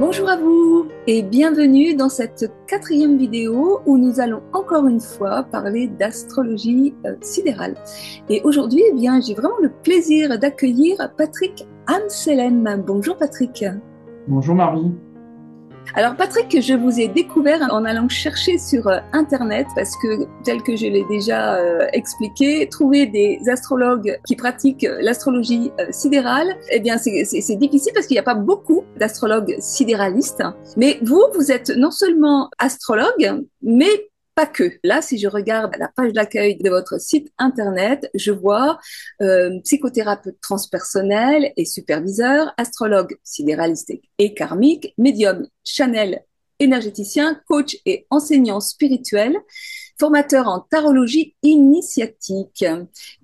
Bonjour à vous et bienvenue dans cette quatrième vidéo où nous allons encore une fois parler d'astrologie sidérale. Et aujourd'hui, eh bien, j'ai vraiment le plaisir d'accueillir Patrick Amselem. Bonjour Patrick. Bonjour Marie. Alors Patrick, je vous ai découvert en allant chercher sur Internet parce que, tel que je l'ai déjà expliqué, trouver des astrologues qui pratiquent l'astrologie sidérale, eh bien c'est difficile parce qu'il n'y a pas beaucoup d'astrologues sidéralistes. Mais vous êtes non seulement astrologue, mais pas que. Là, si je regarde la page d'accueil de votre site internet, je vois psychothérapeute transpersonnel et superviseur, astrologue sidéraliste et karmique, médium channel énergéticien, coach et enseignant spirituel, formateur en tarologie initiatique.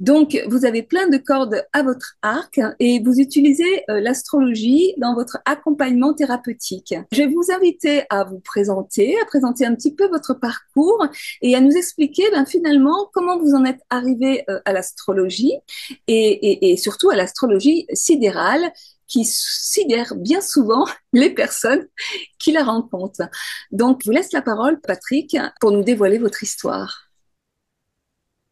Donc, vous avez plein de cordes à votre arc et vous utilisez l'astrologie dans votre accompagnement thérapeutique. Je vais vous inviter à vous présenter, à présenter un petit peu votre parcours et à nous expliquer finalement comment vous en êtes arrivé à l'astrologie et surtout à l'astrologie sidérale qui sidère bien souvent les personnes qui la rencontrent. Donc, je vous laisse la parole, Patrick, pour nous dévoiler votre histoire.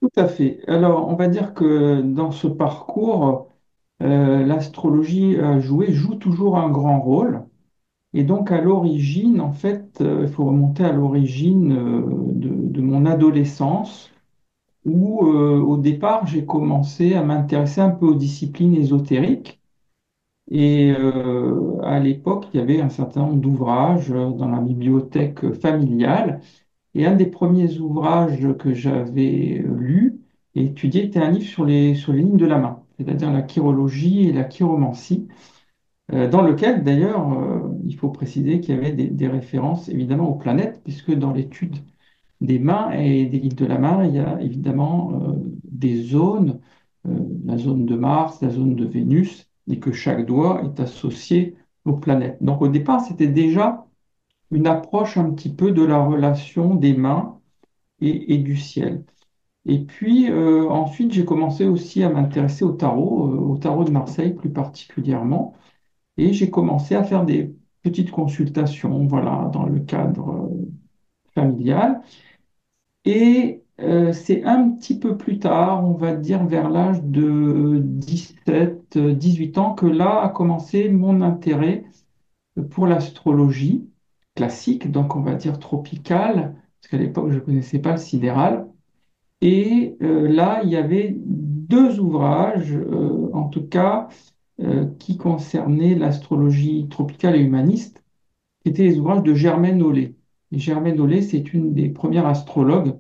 Tout à fait. Alors, on va dire que dans ce parcours, l'astrologie joue toujours un grand rôle. Et donc, à l'origine, en fait, il faut remonter à l'origine de mon adolescence, où au départ, j'ai commencé à m'intéresser un peu aux disciplines ésotériques. Et à l'époque, il y avait un certain nombre d'ouvrages dans la bibliothèque familiale. Et un des premiers ouvrages que j'avais lu et étudié était un livre sur les lignes de la main, c'est-à-dire la chirologie et la chiromancie, dans lequel d'ailleurs, il faut préciser qu'il y avait des références évidemment aux planètes, puisque dans l'étude des mains et des lignes de la main, il y a évidemment des zones, la zone de Mars, la zone de Vénus, et que chaque doigt est associé aux planètes. Donc au départ, c'était déjà une approche un petit peu de la relation des mains et du ciel. Et puis ensuite, j'ai commencé aussi à m'intéresser au tarot de Marseille plus particulièrement, et j'ai commencé à faire des petites consultations, voilà, dans le cadre familial. Et c'est un petit peu plus tard, on va dire vers l'âge de 17, 18 ans, que là a commencé mon intérêt pour l'astrologie classique, donc on va dire tropicale, parce qu'à l'époque, je ne connaissais pas le sidéral. Et là, il y avait deux ouvrages, en tout cas, qui concernaient l'astrologie tropicale et humaniste, qui étaient les ouvrages de Germaine Hollet. Et Germaine Hollet, c'est une des premières astrologues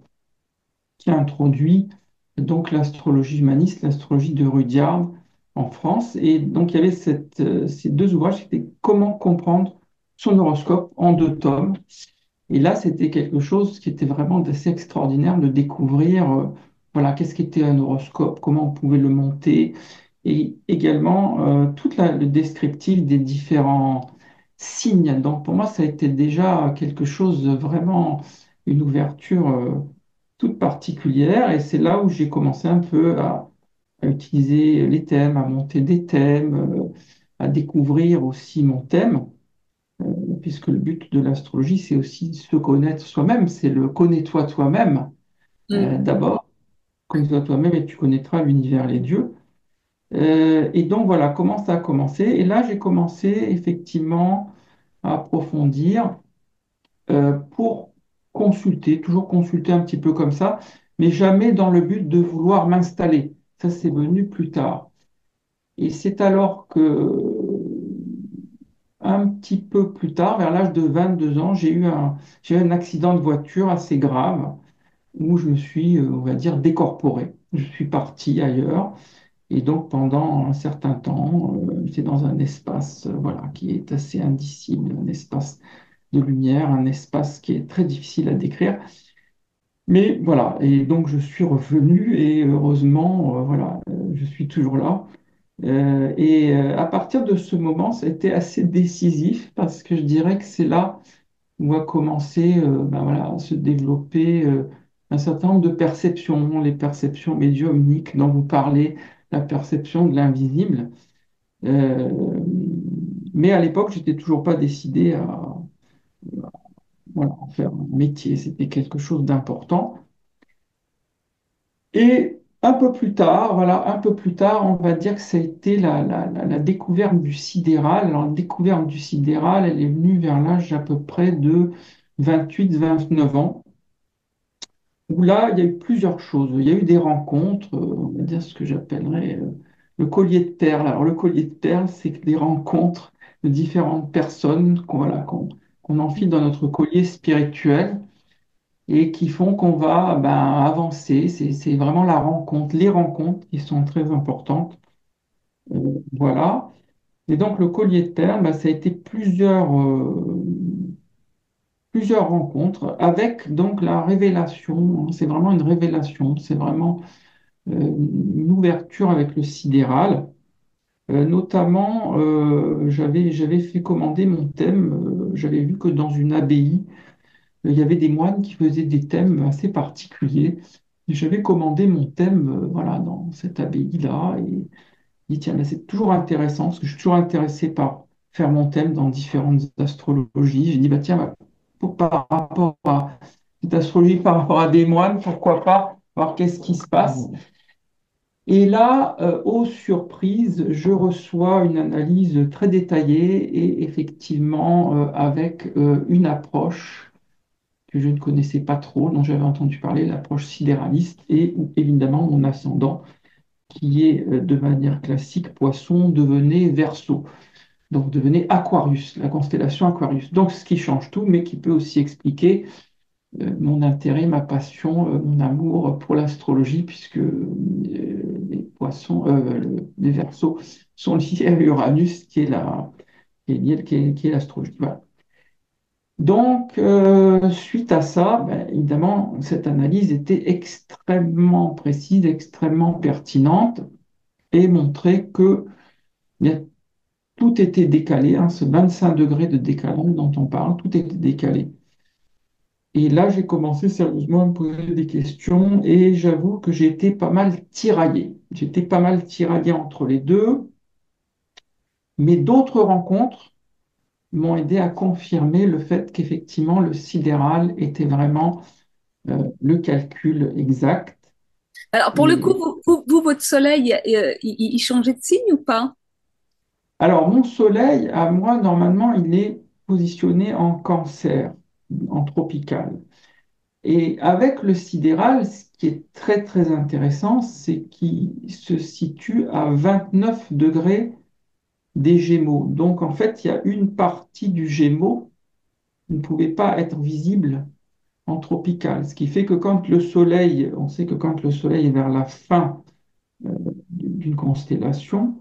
qui a introduit donc l'astrologie humaniste, l'astrologie de Rudyard en France. Et donc, il y avait ces deux ouvrages qui étaient Comment comprendre son horoscope en deux tomes. Et là, c'était quelque chose qui était vraiment assez extraordinaire de découvrir, voilà, qu'est-ce qu'était un horoscope, comment on pouvait le monter, et également le descriptif des différents signes. Donc pour moi, ça a été déjà quelque chose de vraiment, une ouverture toute particulière, et c'est là où j'ai commencé un peu à utiliser les thèmes, à monter des thèmes, à découvrir aussi mon thème puisque le but de l'astrologie, c'est aussi se connaître soi-même, c'est le connais-toi toi-même. Mm. D'abord, connais-toi toi-même et tu connaîtras l'univers, les dieux. Et donc voilà comment ça a commencé. Et là, j'ai commencé effectivement à approfondir pour consulter, toujours consulter un petit peu comme ça, mais jamais dans le but de vouloir m'installer. Ça, c'est venu plus tard. Et c'est alors que un petit peu plus tard, vers l'âge de 22 ans, j'ai eu un accident de voiture assez grave où je me suis, on va dire, décorporé. Je suis parti ailleurs et donc pendant un certain temps, c'est dans un espace voilà, qui est assez indicible, un espace de lumière, un espace qui est très difficile à décrire. Mais voilà, et donc je suis revenu et heureusement, voilà, je suis toujours là. À partir de ce moment, ça a été assez décisif parce que je dirais que c'est là où a commencé ben voilà, à se développer un certain nombre de perceptions, les perceptions médiumniques dont vous parlez, la perception de l'invisible. Euh, Mais à l'époque, j'étais toujours pas décidé à, voilà, en faire un métier. C'était quelque chose d'important. Et un peu plus tard, voilà, un peu plus tard, on va dire que ça a été la découverte du sidéral. Alors, la découverte du sidéral, elle est venue vers l'âge à peu près de 28-29 ans, où là, il y a eu plusieurs choses. Il y a eu des rencontres, on va dire ce que j'appellerais le collier de perles. Alors, le collier de perles, c'est que des rencontres de différentes personnes qu'on enfile dans notre collier spirituel et qui font qu'on va ben, avancer. C'est vraiment la rencontre, les rencontres qui sont très importantes. Voilà. Et donc, le collier de perles, ben, ça a été plusieurs rencontres avec donc la révélation, hein. C'est vraiment une révélation, c'est vraiment une ouverture avec le sidéral. Notamment, j'avais fait commander mon thème. J'avais vu que dans une abbaye, il y avait des moines qui faisaient des thèmes assez particuliers. Et j'avais commandé mon thème, voilà, dans cette abbaye-là. Et je dis, tiens, mais c'est toujours intéressant, parce que je suis toujours intéressé par faire mon thème dans différentes astrologies. J'ai dit, bah, tiens, bah, par rapport à cette astrologie, par rapport à des moines, pourquoi pas voir qu'est-ce qui se passe. Et là, aux surprises, je reçois une analyse très détaillée et effectivement avec une approche que je ne connaissais pas trop, dont j'avais entendu parler, l'approche sidéraliste, et où, évidemment mon ascendant, qui est de manière classique Poisson, devenait Verseau, donc devenait Aquarius, la constellation Aquarius. Donc ce qui change tout, mais qui peut aussi expliquer mon intérêt, ma passion, mon amour pour l'astrologie, puisque les poissons, les Verseaux sont liés à Uranus, qui est l'astrologie. Voilà. Donc, suite à ça, ben, évidemment, cette analyse était extrêmement précise, extrêmement pertinente et montrait que bien, tout était décalé, hein, ce 25 degrés de décalage dont on parle, tout était décalé. Et là, j'ai commencé sérieusement à me poser des questions et j'avoue que j'ai été pas mal tiraillé. J'étais pas mal tiraillé entre les deux, mais d'autres rencontres m'ont aidé à confirmer le fait qu'effectivement, le sidéral était vraiment le calcul exact. Alors, pour le coup, Et votre soleil, il changeait de signe ou pas? alors, mon soleil, à moi, normalement, il est positionné en cancer, en tropical. Et avec le sidéral, ce qui est très très intéressant, c'est qu'il se situe à 29 degrés des Gémeaux. Donc en fait, il y a une partie du Gémeaux qui ne pouvait pas être visible en tropical. Ce qui fait que quand le Soleil, on sait que quand le Soleil est vers la fin euh, d'une constellation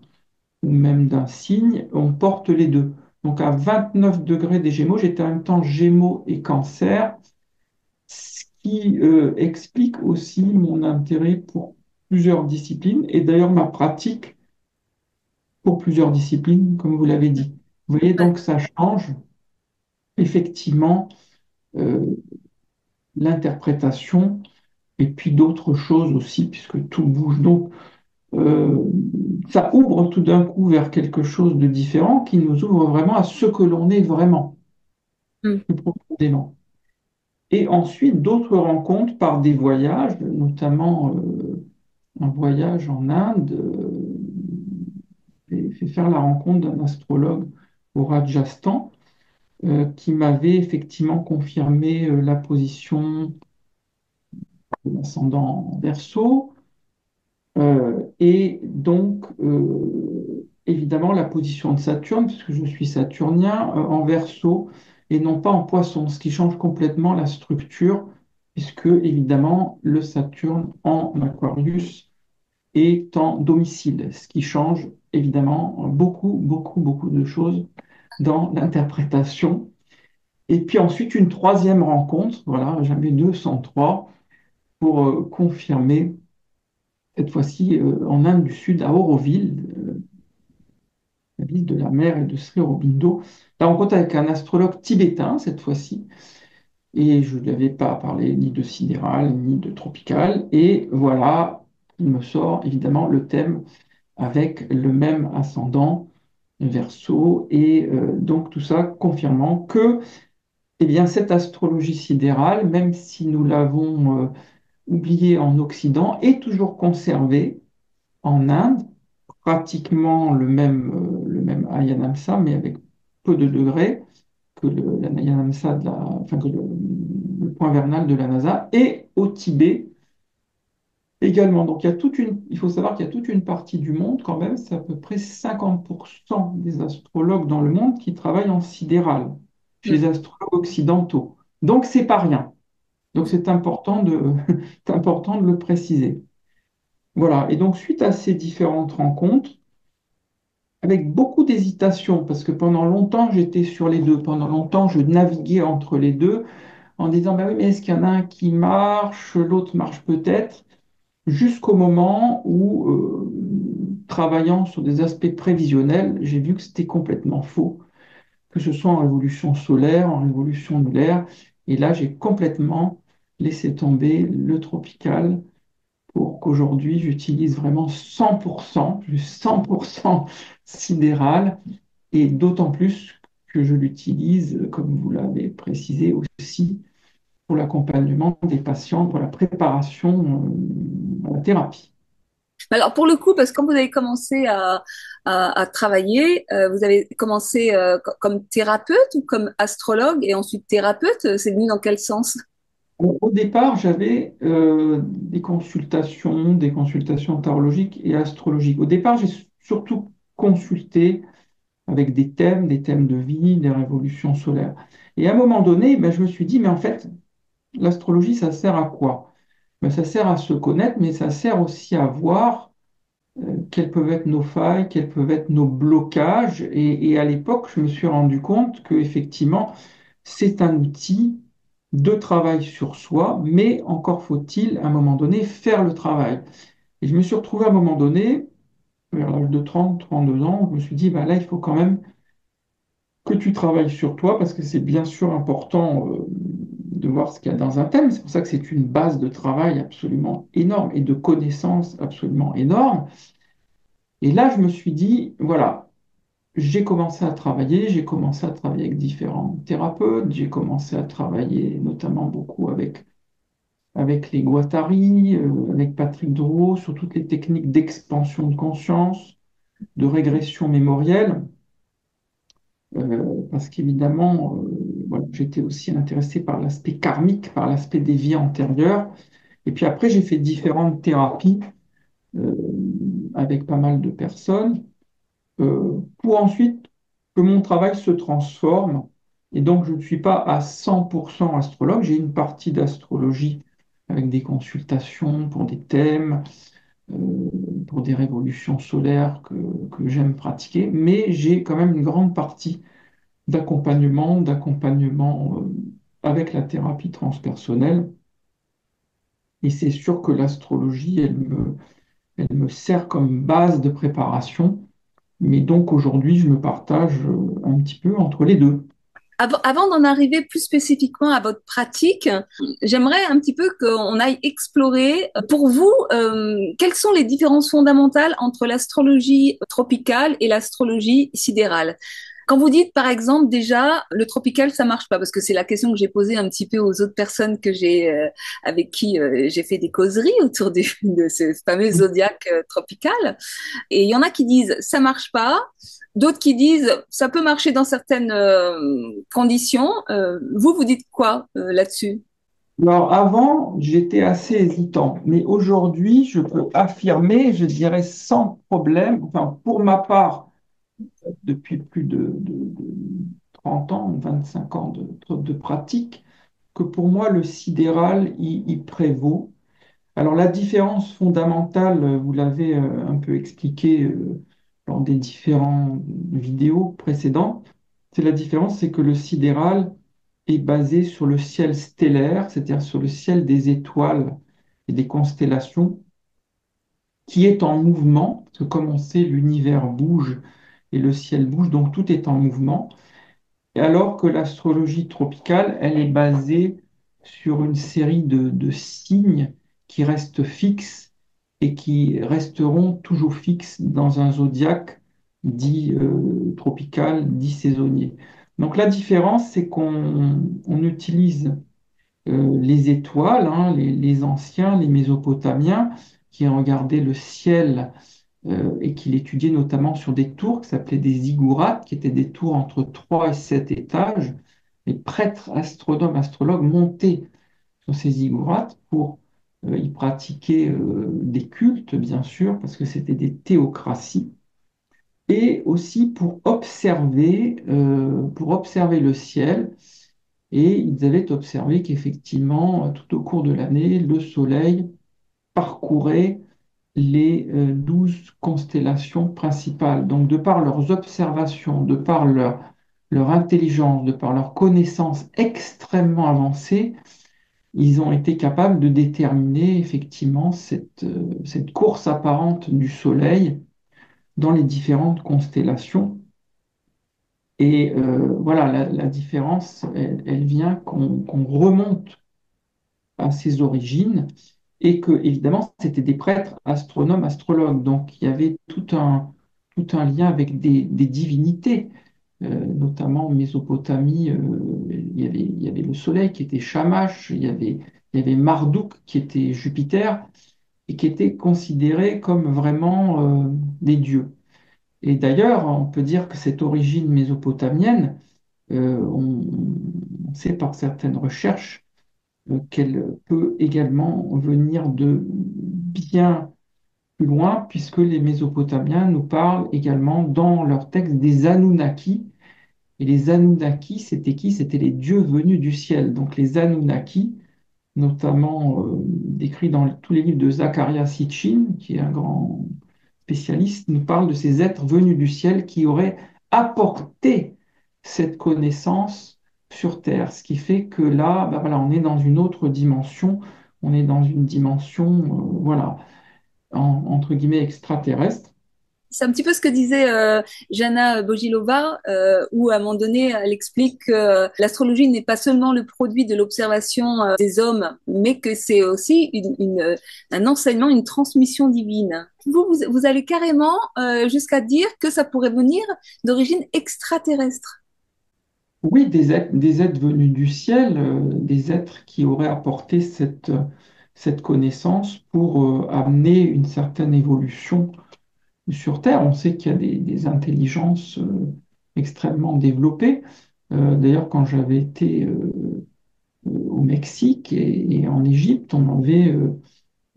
ou même d'un signe, on porte les deux. Donc à 29 degrés des Gémeaux, j'étais en même temps Gémeaux et Cancer. Ce qui explique aussi mon intérêt pour plusieurs disciplines et d'ailleurs ma pratique pour plusieurs disciplines, comme vous l'avez dit. Vous voyez, donc ça change effectivement euh, l'interprétation et puis d'autres choses aussi, puisque tout bouge. Donc euh, ça ouvre tout d'un coup vers quelque chose de différent qui nous ouvre vraiment à ce que l'on est vraiment, Hmm. plus profondément. Et ensuite, d'autres rencontres par des voyages, notamment un voyage en Inde, j'ai fait faire la rencontre d'un astrologue au Rajasthan qui m'avait effectivement confirmé la position de l'ascendant Verseau et donc évidemment la position de Saturne, puisque je suis saturnien en Verseau et non pas en Poisson, ce qui change complètement la structure, puisque évidemment le Saturne en Aquarius est en domicile, ce qui change évidemment beaucoup, beaucoup, beaucoup de choses dans l'interprétation. Et puis ensuite, une troisième rencontre, voilà, jamais deux sans trois, pour confirmer, cette fois-ci en Inde du Sud, à Auroville, la ville de la mer et de Sri Aurobindo, la rencontre avec un astrologue tibétain, cette fois-ci, et je ne lui avais pas parlé ni de sidéral, ni de tropical, et voilà, il me sort évidemment le thème avec le même ascendant Verseau, et donc tout ça confirmant que eh bien, cette astrologie sidérale, même si nous l'avons oubliée en Occident, est toujours conservée en Inde, pratiquement le même Ayanamsa, mais avec peu de degrés que l'Ayanamsa enfin, que le point vernal de la NASA, et au Tibet également. Donc il faut savoir qu'il y a toute une partie du monde, quand même, c'est à peu près 50% des astrologues dans le monde qui travaillent en sidéral, chez les astrologues occidentaux. Donc c'est pas rien. Donc c'est important c'est important de le préciser. Voilà. Et donc suite à ces différentes rencontres, avec beaucoup d'hésitation, parce que pendant longtemps j'étais sur les deux, pendant longtemps je naviguais entre les deux, en disant, bah oui, mais est-ce qu'il y en a un qui marche, l'autre marche peut-être, jusqu'au moment où, travaillant sur des aspects prévisionnels, j'ai vu que c'était complètement faux, que ce soit en révolution solaire, en révolution lunaire, et là j'ai complètement laissé tomber le tropical pour qu'aujourd'hui j'utilise vraiment 100%, plus 100% sidéral, et d'autant plus que je l'utilise, comme vous l'avez précisé aussi, pour l'accompagnement des patients, pour la préparation à la thérapie. Alors pour le coup, parce que quand vous avez commencé à travailler, vous avez commencé comme thérapeute ou comme astrologue et ensuite thérapeute, c'est venu dans quel sens? Au départ, j'avais des consultations tarologiques et astrologiques. Au départ, j'ai surtout consulté avec des thèmes de vie, des révolutions solaires. Et à un moment donné, ben, je me suis dit, mais en fait, l'astrologie, ça sert à quoi? Ben, ça sert à se connaître, mais ça sert aussi à voir quelles peuvent être nos failles, quels peuvent être nos blocages. Et à l'époque, je me suis rendu compte que effectivement, c'est un outil de travail sur soi, mais encore faut-il, à un moment donné, faire le travail. Et je me suis retrouvé à un moment donné, vers l'âge de 30, 32 ans, où je me suis dit, bah là, il faut quand même que tu travailles sur toi, parce que c'est bien sûr important de voir ce qu'il y a dans un thème. C'est pour ça que c'est une base de travail absolument énorme et de connaissances absolument énorme. Et là, je me suis dit, voilà, j'ai commencé à travailler avec différents thérapeutes, j'ai commencé à travailler notamment beaucoup avec les Guattari, avec Patrick Drouot, sur toutes les techniques d'expansion de conscience, de régression mémorielle, parce qu'évidemment, voilà, j'étais aussi intéressé par l'aspect karmique, par l'aspect des vies antérieures. Et puis après, j'ai fait différentes thérapies euh, avec pas mal de personnes, pour ensuite que mon travail se transforme. Et donc, je ne suis pas à 100% astrologue, j'ai une partie d'astrologie avec des consultations pour des thèmes, euh, pour des révolutions solaires que j'aime pratiquer, mais j'ai quand même une grande partie d'accompagnement avec la thérapie transpersonnelle. Et c'est sûr que l'astrologie, elle me sert comme base de préparation. Mais donc aujourd'hui, je me partage un petit peu entre les deux. Avant d'en arriver plus spécifiquement à votre pratique, j'aimerais un petit peu qu'on aille explorer, pour vous, quelles sont les différences fondamentales entre l'astrologie tropicale et l'astrologie sidérale. Quand vous dites, par exemple, déjà, le tropical, ça marche pas, parce que c'est la question que j'ai posée un petit peu aux autres personnes avec qui j'ai fait des causeries autour de ce fameux zodiaque tropical. Et il y en a qui disent, ça marche pas. D'autres qui disent ça peut marcher dans certaines conditions. Vous dites quoi là-dessus? Alors avant, j'étais assez hésitant, mais aujourd'hui, je peux affirmer, je dirais sans problème, enfin pour ma part, depuis plus de 30 ans, 25 ans de pratique, que pour moi, le sidéral, il prévaut. Alors la différence fondamentale, vous l'avez un peu expliqué lors des différentes vidéos précédentes, c'est la différence, c'est que le sidéral est basé sur le ciel stellaire, c'est-à-dire sur le ciel des étoiles et des constellations, qui est en mouvement, parce que comme on sait, l'univers bouge et le ciel bouge, donc tout est en mouvement. Et alors que l'astrologie tropicale, elle est basée sur une série de signes qui restent fixes et qui resteront toujours fixes dans un zodiaque dit tropical, dit saisonnier. Donc la différence, c'est qu'on utilise les étoiles, hein, les anciens, les Mésopotamiens, qui regardaient le ciel et qui l'étudiaient notamment sur des tours qui s'appelaient des ziggourats, qui étaient des tours entre 3 et 7 étages. Les prêtres, astronomes, astrologues montaient sur ces ziggourats pour y pratiquer des cultes, bien sûr, parce que c'était des théocraties, et aussi pour observer le ciel. Et ils avaient observé qu'effectivement, tout au cours de l'année, le Soleil parcourait les 12 constellations principales. Donc, de par leurs observations, de par leur intelligence, de par leurs connaissances extrêmement avancées, ils ont été capables de déterminer effectivement cette course apparente du Soleil dans les différentes constellations. Et voilà, la différence, elle vient qu'on remonte à ses origines et que, évidemment, c'était des prêtres astronomes, astrologues. Donc, il y avait tout un lien avec des divinités, notamment en Mésopotamie. Il y avait le soleil qui était Shamash, il y avait Marduk qui était Jupiter et qui étaient considérés comme vraiment des dieux. Et d'ailleurs, on peut dire que cette origine mésopotamienne, on sait par certaines recherches qu'elle peut également venir de bien plus loin, puisque les Mésopotamiens nous parlent également dans leurs textes des Anunnaki. Et les Anunnaki, c'était qui? C'était les dieux venus du ciel. Donc les Anunnaki, notamment décrits dans tous les livres de Zecharia Sitchin, qui est un grand spécialiste, nous parle de ces êtres venus du ciel qui auraient apporté cette connaissance sur Terre. Ce qui fait que là, bah voilà, on est dans une autre dimension, on est dans une dimension, voilà, entre guillemets extraterrestre. C'est un petit peu ce que disait Jana Bojilova, où à un moment donné, elle explique que l'astrologie n'est pas seulement le produit de l'observation des hommes, mais que c'est aussi un enseignement, une transmission divine. Vous allez carrément jusqu'à dire que ça pourrait venir d'origine extraterrestre. Oui, des êtres venus du ciel, des êtres qui auraient apporté cette connaissance pour amener une certaine évolution sur Terre. On sait qu'il y a des intelligences extrêmement développées. D'ailleurs, quand j'avais été au Mexique et en Égypte, on m'avait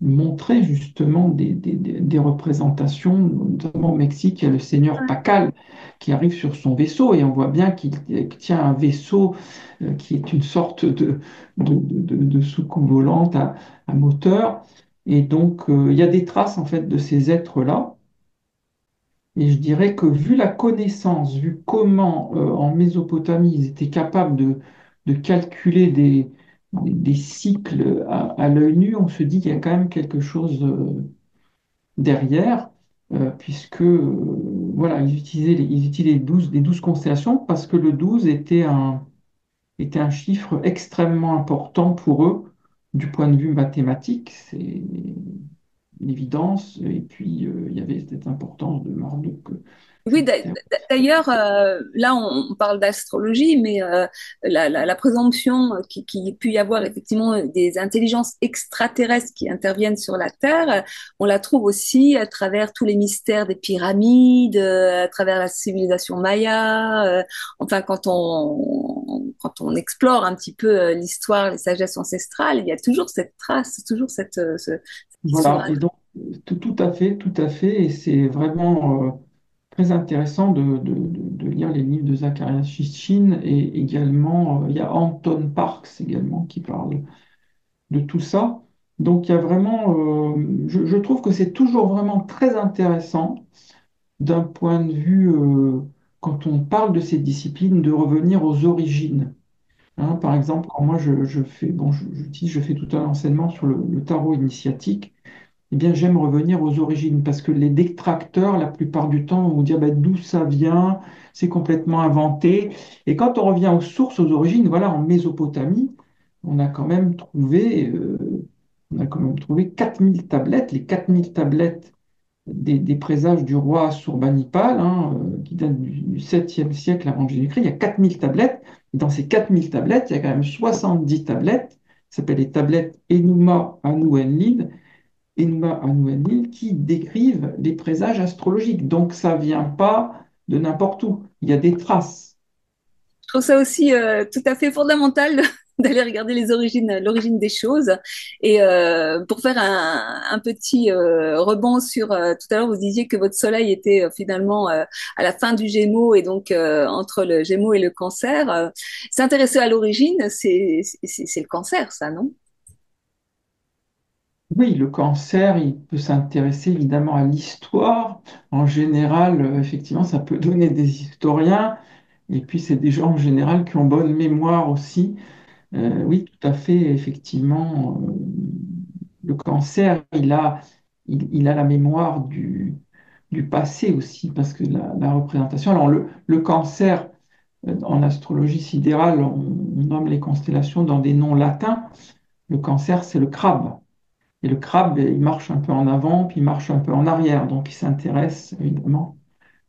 montré justement des représentations, notamment au Mexique, il y a le seigneur Pacal qui arrive sur son vaisseau et on voit bien qu'il tient un vaisseau qui est une sorte de soucoupe volante à moteur. Et donc, il y a des traces en fait de ces êtres-là. Et je dirais que vu la connaissance, vu comment en Mésopotamie ils étaient capables de calculer des cycles à l'œil nu, on se dit qu'il y a quand même quelque chose derrière, puisque voilà, ils utilisaient les 12 constellations parce que le 12 était un chiffre extrêmement important pour eux du point de vue mathématique. C'est une évidence. Et puis, il y avait cette importance de Marduk. Oui, Jupiter. d'ailleurs, là, on parle d'astrologie, mais la présomption qui peut y avoir effectivement des intelligences extraterrestres qui interviennent sur la Terre, on la trouve aussi à travers tous les mystères des pyramides, à travers la civilisation maya. Enfin, quand on explore un petit peu l'histoire, les sagesses ancestrales, il y a toujours cette trace, toujours cette Voilà, histoire. et donc tout à fait, et c'est vraiment très intéressant de lire les livres de Zecharia Sitchin, et également il y a Anton Parks également qui parle de tout ça. Donc il y a vraiment, je trouve que c'est toujours vraiment très intéressant d'un point de vue, quand on parle de ces disciplines, de revenir aux origines. Hein, par exemple, quand moi je fais, bon, je fais tout un enseignement sur le tarot initiatique. Eh bien, j'aime revenir aux origines parce que les détracteurs, la plupart du temps, vont vous dire bah, d'où ça vient, c'est complètement inventé. Et quand on revient aux sources, aux origines, voilà, en Mésopotamie, on a quand même trouvé, on a quand même trouvé 4000 tablettes. Les 4000 tablettes des présages du roi Assurbanipal, hein, qui date du 7e siècle avant Jésus-Christ. Il y a 4000 tablettes. Et dans ces 4000 tablettes, il y a quand même 70 tablettes, qui s'appellent les tablettes Enuma Anu Enlil, qui décrivent les présages astrologiques. Donc ça ne vient pas de n'importe où. Il y a des traces. Je trouve ça aussi tout à fait fondamental d'aller regarder les origines, l'origine des choses. Et pour faire un petit rebond sur tout à l'heure, vous disiez que votre soleil était finalement à la fin du Gémeaux et donc entre le Gémeaux et le Cancer. S'intéresser à l'origine, c'est le Cancer, ça, non? Oui, le cancer, il peut s'intéresser évidemment à l'histoire. En général, effectivement, ça peut donner des historiens. Et puis, c'est des gens en général qui ont bonne mémoire aussi. Oui, tout à fait, effectivement. Le cancer, il a la mémoire du passé aussi, parce que la représentation. Alors, le cancer, en astrologie sidérale, on nomme les constellations dans des noms latins. Le cancer, c'est le crabe. Et le crabe, il marche un peu en avant, puis il marche un peu en arrière. Donc, il s'intéresse évidemment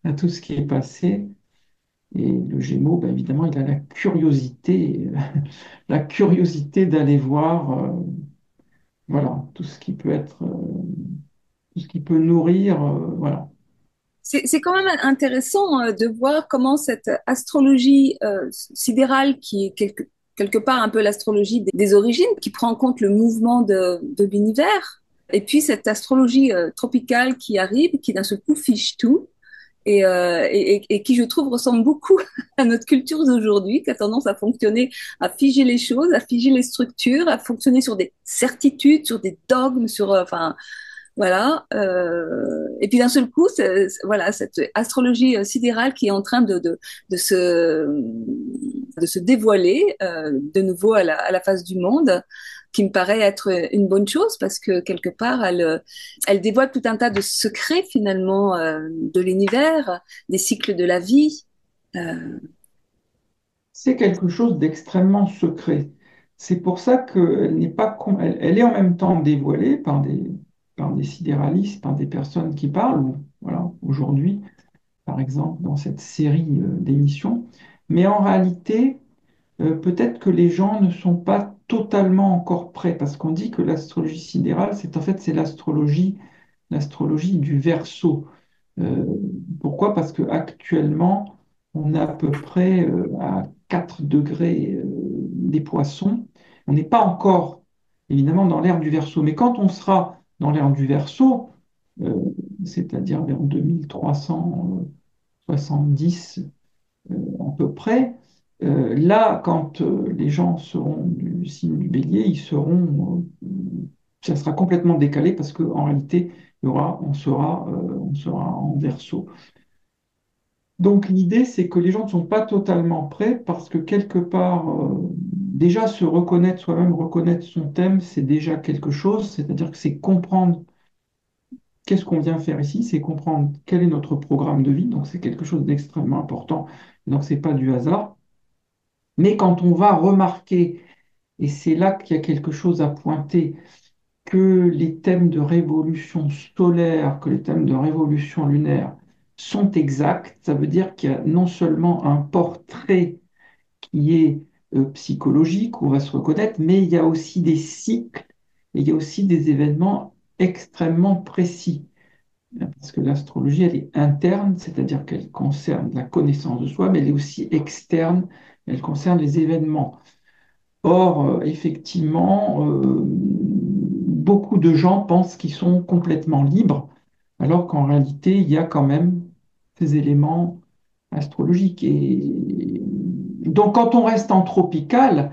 à tout ce qui est passé. Et le Gémeaux, ben, évidemment, il a la curiosité d'aller voir, voilà, tout ce qui peut être, tout ce qui peut nourrir, voilà. C'est quand même intéressant de voir comment cette astrologie sidérale, qui est quelque part un peu l'astrologie des origines, qui prend en compte le mouvement de l'univers, et puis cette astrologie tropicale qui arrive, qui d'un seul coup fiche tout, et qui, je trouve, ressemble beaucoup à notre culture d'aujourd'hui, qui a tendance à fonctionner, à figer les choses, à figer les structures, à fonctionner sur des certitudes, sur des dogmes, sur, enfin, voilà. Et puis d'un seul coup, voilà, cette astrologie sidérale qui est en train de se, de se dévoiler de nouveau à la face du monde, qui me paraît être une bonne chose parce que quelque part, elle dévoile tout un tas de secrets finalement de l'univers, des cycles de la vie. Euh, C'est quelque chose d'extrêmement secret. C'est pour ça qu'elle n'est pas, elle est en même temps dévoilée par des sidéralistes, par des personnes qui parlent, ou, voilà, aujourd'hui, par exemple, dans cette série d'émissions. Mais en réalité, peut-être que les gens ne sont pas totalement encore prêts, parce qu'on dit que l'astrologie sidérale, c'est en fait c'est l'astrologie du Verseau. Euh, Pourquoi? Parce qu'actuellement, on est à peu près à 4 degrés des poissons. On n'est pas encore, évidemment, dans l'ère du Verseau. Mais quand on sera dans l'ère du Verseau, euh, c'est-à-dire vers 2370 à peu près, là, quand les gens seront du signe du Bélier, ça sera complètement décalé parce qu'en réalité, on sera en Verseau. Donc l'idée, c'est que les gens ne sont pas totalement prêts parce que quelque part, déjà se reconnaître soi-même, reconnaître son thème, c'est déjà quelque chose, c'est-à-dire que c'est comprendre qu'est-ce qu'on vient faire ici, c'est comprendre quel est notre programme de vie, donc c'est quelque chose d'extrêmement important, donc c'est pas du hasard. Mais quand on va remarquer, et c'est là qu'il y a quelque chose à pointer, que les thèmes de révolution solaire, que les thèmes de révolution lunaire sont exacts, ça veut dire qu'il y a non seulement un portrait qui est psychologique, où on va se reconnaître, mais il y a aussi des cycles, et il y a aussi des événements extrêmement précis. Parce que l'astrologie, elle est interne, c'est-à-dire qu'elle concerne la connaissance de soi, mais elle est aussi externe, elle concerne les événements. Or, effectivement, beaucoup de gens pensent qu'ils sont complètement libres, alors qu'en réalité, il y a quand même ces éléments astrologiques. Et donc, quand on reste en tropical,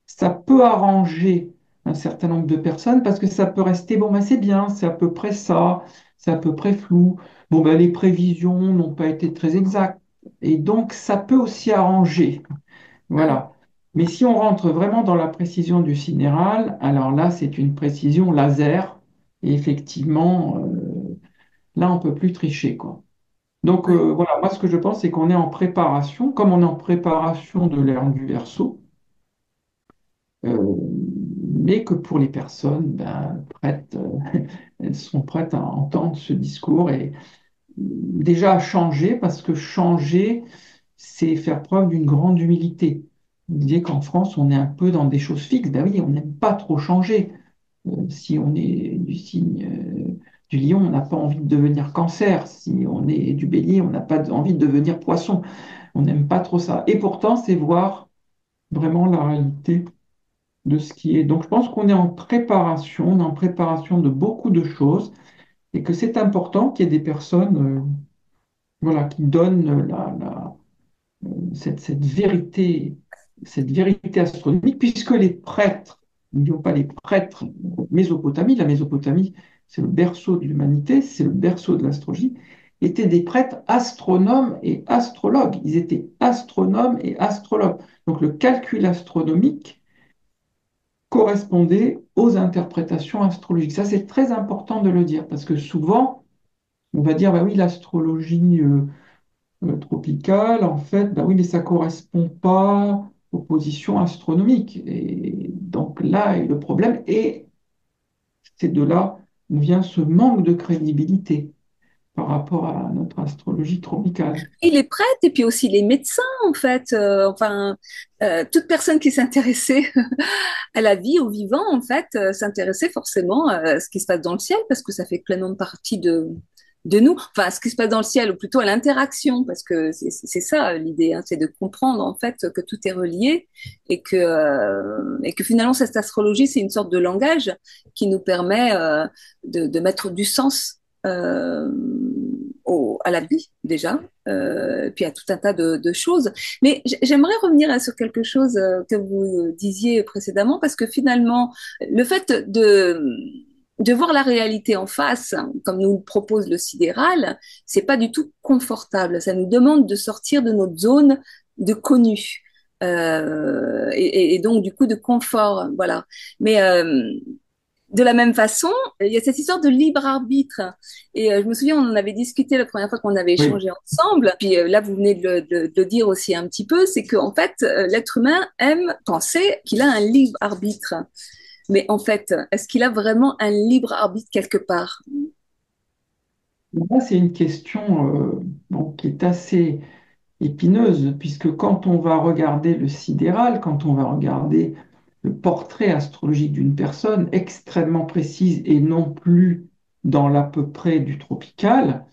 ça peut arranger un certain nombre de personnes parce que ça peut rester, bon, ben, c'est bien, c'est à peu près ça, c'est à peu près flou. Bon, ben, les prévisions n'ont pas été très exactes. Et donc, ça peut aussi arranger. Voilà. Mais si on rentre vraiment dans la précision du sidéral, alors là, c'est une précision laser. Et effectivement, là, on peut plus tricher, quoi. Donc voilà, moi, ce que je pense, c'est qu'on est en préparation, comme on est en préparation de l'ère du Verseau. mais que pour les personnes prêtes, elles sont prêtes à entendre ce discours et déjà à changer, parce que changer, c'est faire preuve d'une grande humilité. Vous disiez qu'en France, on est un peu dans des choses fixes. Ben oui, on n'aime pas trop changer. Si on est du signe du lion, on n'a pas envie de devenir cancer. Si on est du bélier, on n'a pas envie de devenir poisson. On n'aime pas trop ça. Et pourtant, c'est voir vraiment la réalité de ce qui est. Donc, je pense qu'on est en préparation, on est en préparation de beaucoup de choses et que c'est important qu'il y ait des personnes voilà, qui donnent cette vérité astronomique, puisque les prêtres, n'oublions pas les prêtres Mésopotamie, la Mésopotamie, c'est le berceau de l'humanité, c'est le berceau de l'astrologie, étaient des prêtres astronomes et astrologues. Ils étaient astronomes et astrologues. Donc le calcul astronomique correspondait aux interprétations astrologiques. Ça, c'est très important de le dire, parce que souvent, on va dire, bah oui, l'astrologie tropicale, en fait, bah oui, mais ça ne correspond pas aux positions astronomiques. Et donc là est le problème, et c'est de là où vient ce manque de crédibilité par rapport à notre astrologie tropicale. Et les prêtres et puis aussi les médecins en fait, toute personne qui s'intéressait à la vie, au vivant en fait, s'intéressait forcément à ce qui se passe dans le ciel parce que ça fait pleinement partie de nous, enfin ce qui se passe dans le ciel ou plutôt à l'interaction parce que c'est ça l'idée, hein, c'est de comprendre en fait que tout est relié et que finalement cette astrologie c'est une sorte de langage qui nous permet de mettre du sens à la vie déjà, puis à tout un tas de choses. Mais j'aimerais revenir sur quelque chose que vous disiez précédemment, parce que finalement, le fait de voir la réalité en face, comme nous le propose le sidéral, c'est pas du tout confortable. Ça nous demande de sortir de notre zone de connu. Et donc du coup de confort, voilà. Mais de la même façon, il y a cette histoire de libre arbitre. Et je me souviens, on en avait discuté la première fois qu'on avait Oui. échangé ensemble. Puis là, vous venez de le dire aussi un petit peu, c'est qu'en fait, l'être humain aime penser qu'il a un libre arbitre. Mais en fait, est-ce qu'il a vraiment un libre arbitre quelque part? Là, c'est une question bon, qui est assez épineuse, puisque quand on va regarder le sidéral, quand on va regarder le portrait astrologique d'une personne extrêmement précise et non plus dans l'à peu près du tropical,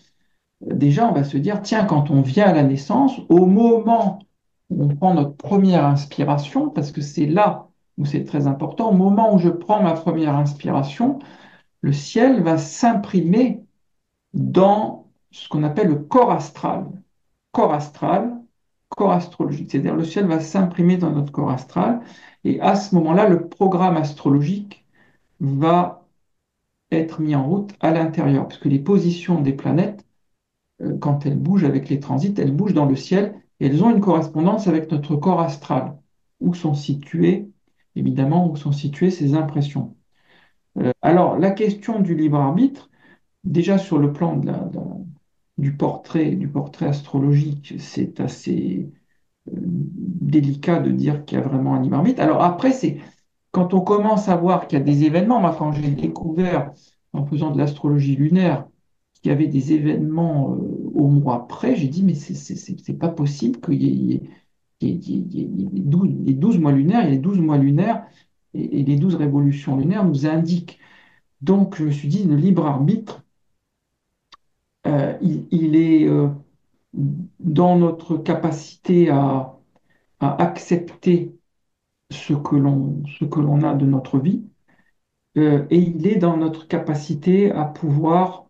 déjà on va se dire, tiens, quand on vient à la naissance, au moment où on prend notre première inspiration, parce que c'est là où c'est très important, au moment où je prends ma première inspiration, le ciel va s'imprimer dans ce qu'on appelle le corps astral. Corps astral, corps astrologique. C'est-à-dire le ciel va s'imprimer dans notre corps astral et à ce moment-là, le programme astrologique va être mis en route à l'intérieur, parce que les positions des planètes, quand elles bougent avec les transits, elles bougent dans le ciel et elles ont une correspondance avec notre corps astral, où sont situées, évidemment, où sont situées ces impressions. Alors, la question du libre arbitre, déjà sur le plan du portrait astrologique, c'est assez délicat de dire qu'il y a vraiment un libre arbitre. Alors après, c'est quand on commence à voir qu'il y a des événements, moi quand j'ai découvert en faisant de l'astrologie lunaire qu'il y avait des événements au mois près, j'ai dit mais c'est pas possible qu'il y ait, les 12 mois lunaires, il y a les 12 mois lunaires et les 12 révolutions lunaires nous indiquent. Donc je me suis dit le libre arbitre, il est dans notre capacité à accepter ce que l'on a de notre vie, et il est dans notre capacité à pouvoir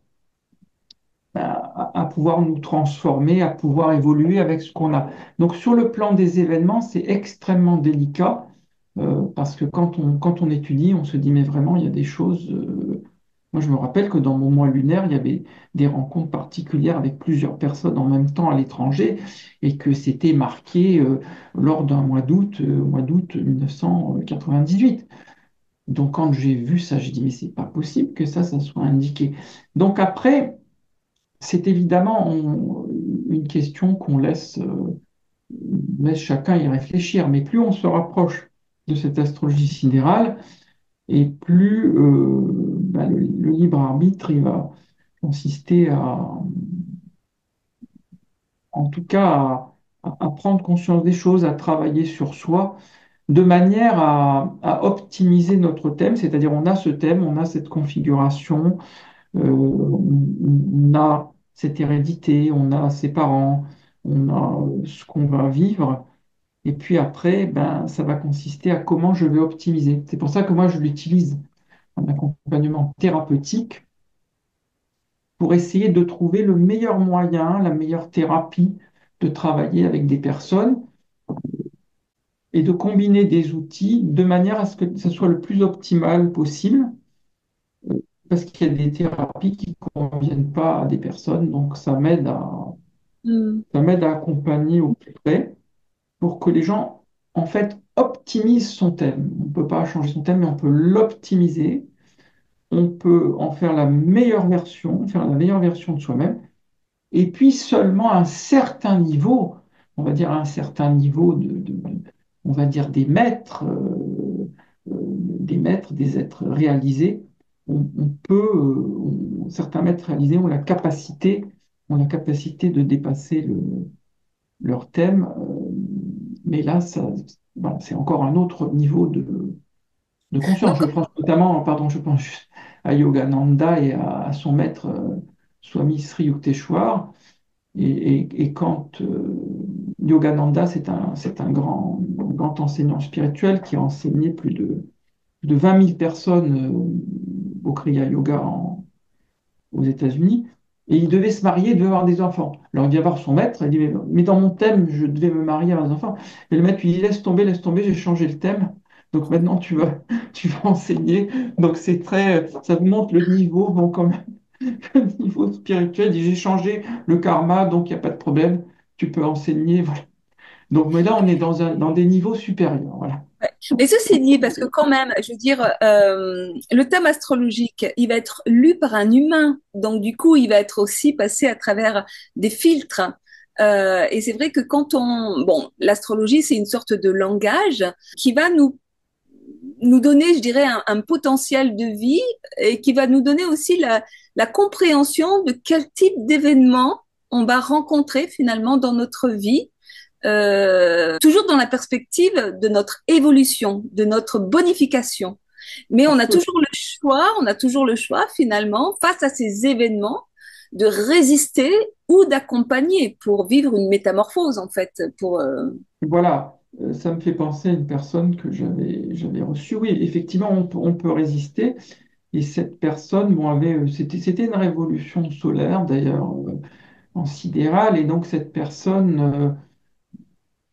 nous transformer, à pouvoir évoluer avec ce qu'on a. Donc sur le plan des événements, c'est extrêmement délicat, parce que quand on étudie, on se dit, mais vraiment, il y a des choses... moi, je me rappelle que dans mon mois lunaire, il y avait des rencontres particulières avec plusieurs personnes en même temps à l'étranger et que c'était marqué lors d'un mois d'août 1998. Donc, quand j'ai vu ça, j'ai dit, mais c'est pas possible que ça soit indiqué. Donc, après, c'est évidemment une question qu'on laisse chacun y réfléchir. Mais plus on se rapproche de cette astrologie sidérale, et plus le libre arbitre, il va consister en tout cas, à prendre conscience des choses, à travailler sur soi, de manière à optimiser notre thème, c'est-à-dire on a ce thème, on a cette configuration, on a cette hérédité, on a ses parents, on a ce qu'on va vivre. Et puis après, ben, ça va consister à comment je vais optimiser. C'est pour ça que moi, je l'utilise en accompagnement thérapeutique pour essayer de trouver le meilleur moyen, la meilleure thérapie de travailler avec des personnes et de combiner des outils de manière à ce que ce soit le plus optimal possible, parce qu'il y a des thérapies qui ne conviennent pas à des personnes, donc Mm. ça m'aide à accompagner au plus près pour que les gens, en fait, optimisent son thème. On ne peut pas changer son thème, mais on peut l'optimiser, on peut en faire la meilleure version de soi-même. Et puis seulement à un certain niveau, on va dire à un certain niveau on va dire des maîtres, des êtres réalisés, on peut, certains maîtres réalisés ont la capacité de dépasser leur thème, mais là, voilà, c'est encore un autre niveau de conscience. Donc, Je pense notamment, pardon, je pense juste à Yogananda et à son maître Swami Sri Yukteswar. Et quand Yogananda, c'est un grand enseignant spirituel qui a enseigné plus de 20 000 personnes au Kriya Yoga aux États-Unis, et il devait se marier, il devait avoir des enfants. Alors il vient voir son maître, il dit, mais dans mon thème, je devais me marier avec des enfants. Et le maître lui dit, laisse tomber, j'ai changé le thème. Donc maintenant, tu vas enseigner. Donc c'est très, ça vous montre le niveau, bon, quand même, le niveau spirituel. Il dit, j'ai changé le karma, donc il n'y a pas de problème, tu peux enseigner. Voilà. Donc, mais là, on est dans des niveaux supérieurs. Voilà. ouais. Mais ceci dit, parce que quand même, je veux dire, le thème astrologique, il va être lu par un humain, donc du coup, il va être aussi passé à travers des filtres. Et c'est vrai que bon, l'astrologie, c'est une sorte de langage qui va nous donner, je dirais, un potentiel de vie et qui va nous donner aussi la compréhension de quel type d'événement on va rencontrer finalement dans notre vie, toujours dans la perspective de notre évolution, de notre bonification. Mais Absolument. on a toujours le choix finalement face à ces événements de résister ou d'accompagner pour vivre une métamorphose en fait. Voilà, ça me fait penser à une personne que j'avais reçue. Oui, effectivement, on peut résister. Et cette personne, bon, c'était une révolution solaire, d'ailleurs, en sidéral. Et donc, cette personne,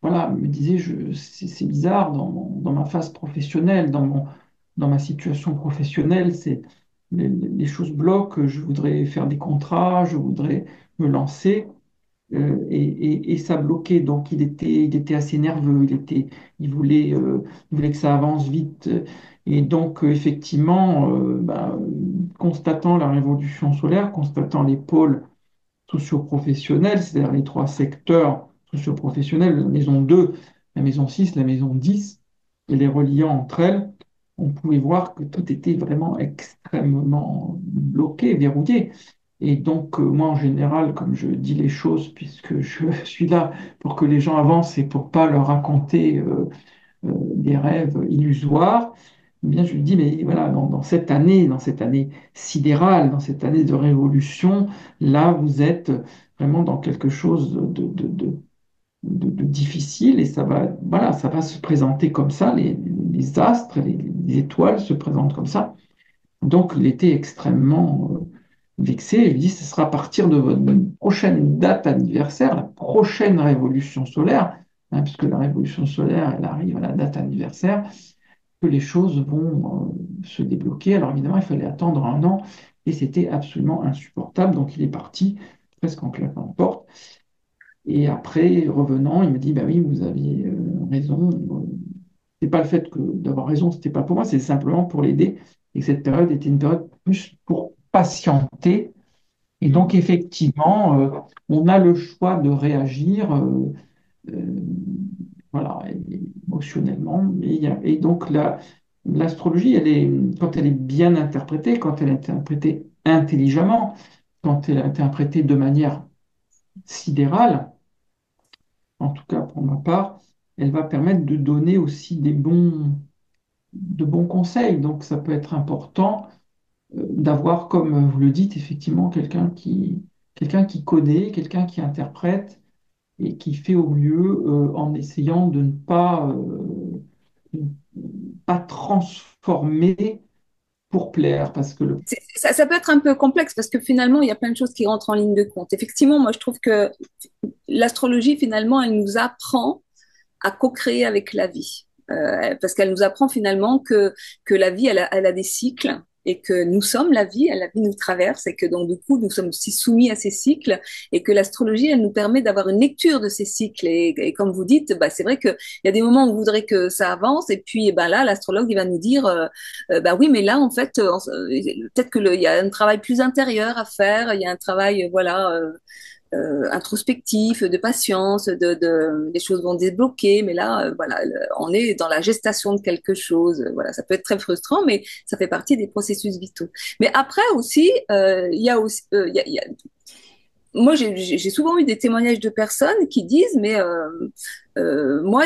voilà, me disait, c'est bizarre dans ma phase professionnelle, dans ma situation professionnelle, les choses bloquent. Je voudrais faire des contrats, je voudrais me lancer. Et ça bloquait. Donc il était assez nerveux, il voulait que ça avance vite. Et donc effectivement, constatant la révolution solaire, constatant les pôles socio-professionnels, c'est-à-dire les trois secteurs socio-professionnels, la maison 2, la maison 6, la maison 10, et les reliant entre elles, on pouvait voir que tout était vraiment extrêmement bloqué, verrouillé. Et donc, moi, en général, comme je dis les choses, puisque je suis là pour que les gens avancent et pour pas leur raconter des rêves illusoires, eh bien, je lui dis, mais voilà, dans cette année sidérale, dans cette année de révolution, là, vous êtes vraiment dans quelque chose de difficile et voilà, ça va se présenter comme ça, les astres, les étoiles se présentent comme ça. Donc, il était extrêmement vexé. Il dit, ce sera à partir de votre prochaine date anniversaire, la prochaine révolution solaire, hein, puisque la révolution solaire, elle arrive à la date anniversaire, que les choses vont se débloquer. Alors évidemment, il fallait attendre un an et c'était absolument insupportable. Donc, il est parti presque en claquant la porte. Et après, revenant, il me dit, bah oui, vous aviez raison. C'est pas le fait que d'avoir raison, c'était pas pour moi, c'est simplement pour l'aider. Et que cette période était une période plus pour patienter. Et donc, effectivement, on a le choix de réagir, euh, voilà, émotionnellement. Et donc là, L'astrologie, quand elle est bien interprétée, quand elle est interprétée intelligemment, quand elle est interprétée de manière sidérale, en tout cas pour ma part, elle va permettre de donner aussi de bons conseils. Donc ça peut être important d'avoir, comme vous le dites, effectivement, quelqu'un qui connaît, quelqu'un qui interprète et qui fait au mieux en essayant de ne pas transformer pour plaire, parce que Ça peut être un peu complexe parce que finalement, il y a plein de choses qui rentrent en ligne de compte. Effectivement, moi, je trouve que l'astrologie, finalement, elle nous apprend à co-créer avec la vie. Parce qu'elle nous apprend finalement que la vie, elle a des cycles et que nous sommes la vie nous traverse et que donc du coup, nous sommes aussi soumis à ces cycles et que l'astrologie, elle nous permet d'avoir une lecture de ces cycles. Et comme vous dites, bah, c'est vrai qu'il y a des moments où on voudrait que ça avance et puis bah, là, l'astrologue, il va nous dire, bah oui, mais là, en fait, peut-être il y a un travail plus intérieur à faire, il y a un travail, voilà, introspectif, de patience, les choses vont débloquer, mais là, voilà, on est dans la gestation de quelque chose. Voilà, ça peut être très frustrant, mais ça fait partie des processus vitaux. Mais après aussi, il y a aussi, moi, j'ai souvent eu des témoignages de personnes qui disent, mais moi,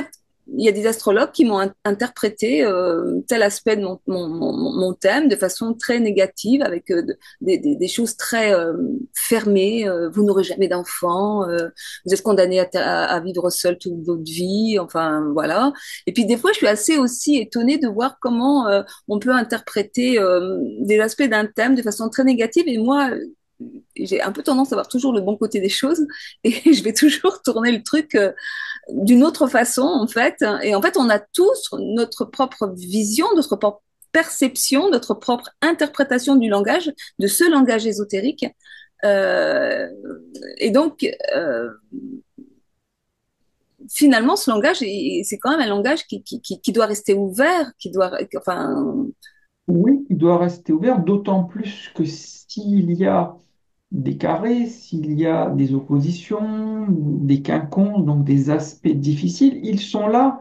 il y a des astrologues qui m'ont interprété tel aspect de mon thème de façon très négative, avec des choses très fermées. Vous n'aurez jamais d'enfant, vous êtes condamné à vivre seul toute votre vie, enfin voilà. Et puis des fois, je suis assez aussi étonnée de voir comment on peut interpréter des aspects d'un thème de façon très négative. Et moi, j'ai un peu tendance à voir toujours le bon côté des choses et je vais toujours tourner le truc d'une autre façon en fait. Et en fait, on a tous notre propre vision, notre propre perception, notre propre interprétation du langage, de ce langage ésotérique. Euh, et donc, finalement, ce langage, c'est quand même un langage qui doit rester ouvert, qui doit, enfin, oui, il doit rester ouvert, d'autant plus que s'il y a des carrés, s'il y a des oppositions, des quinconces, donc des aspects difficiles, ils sont là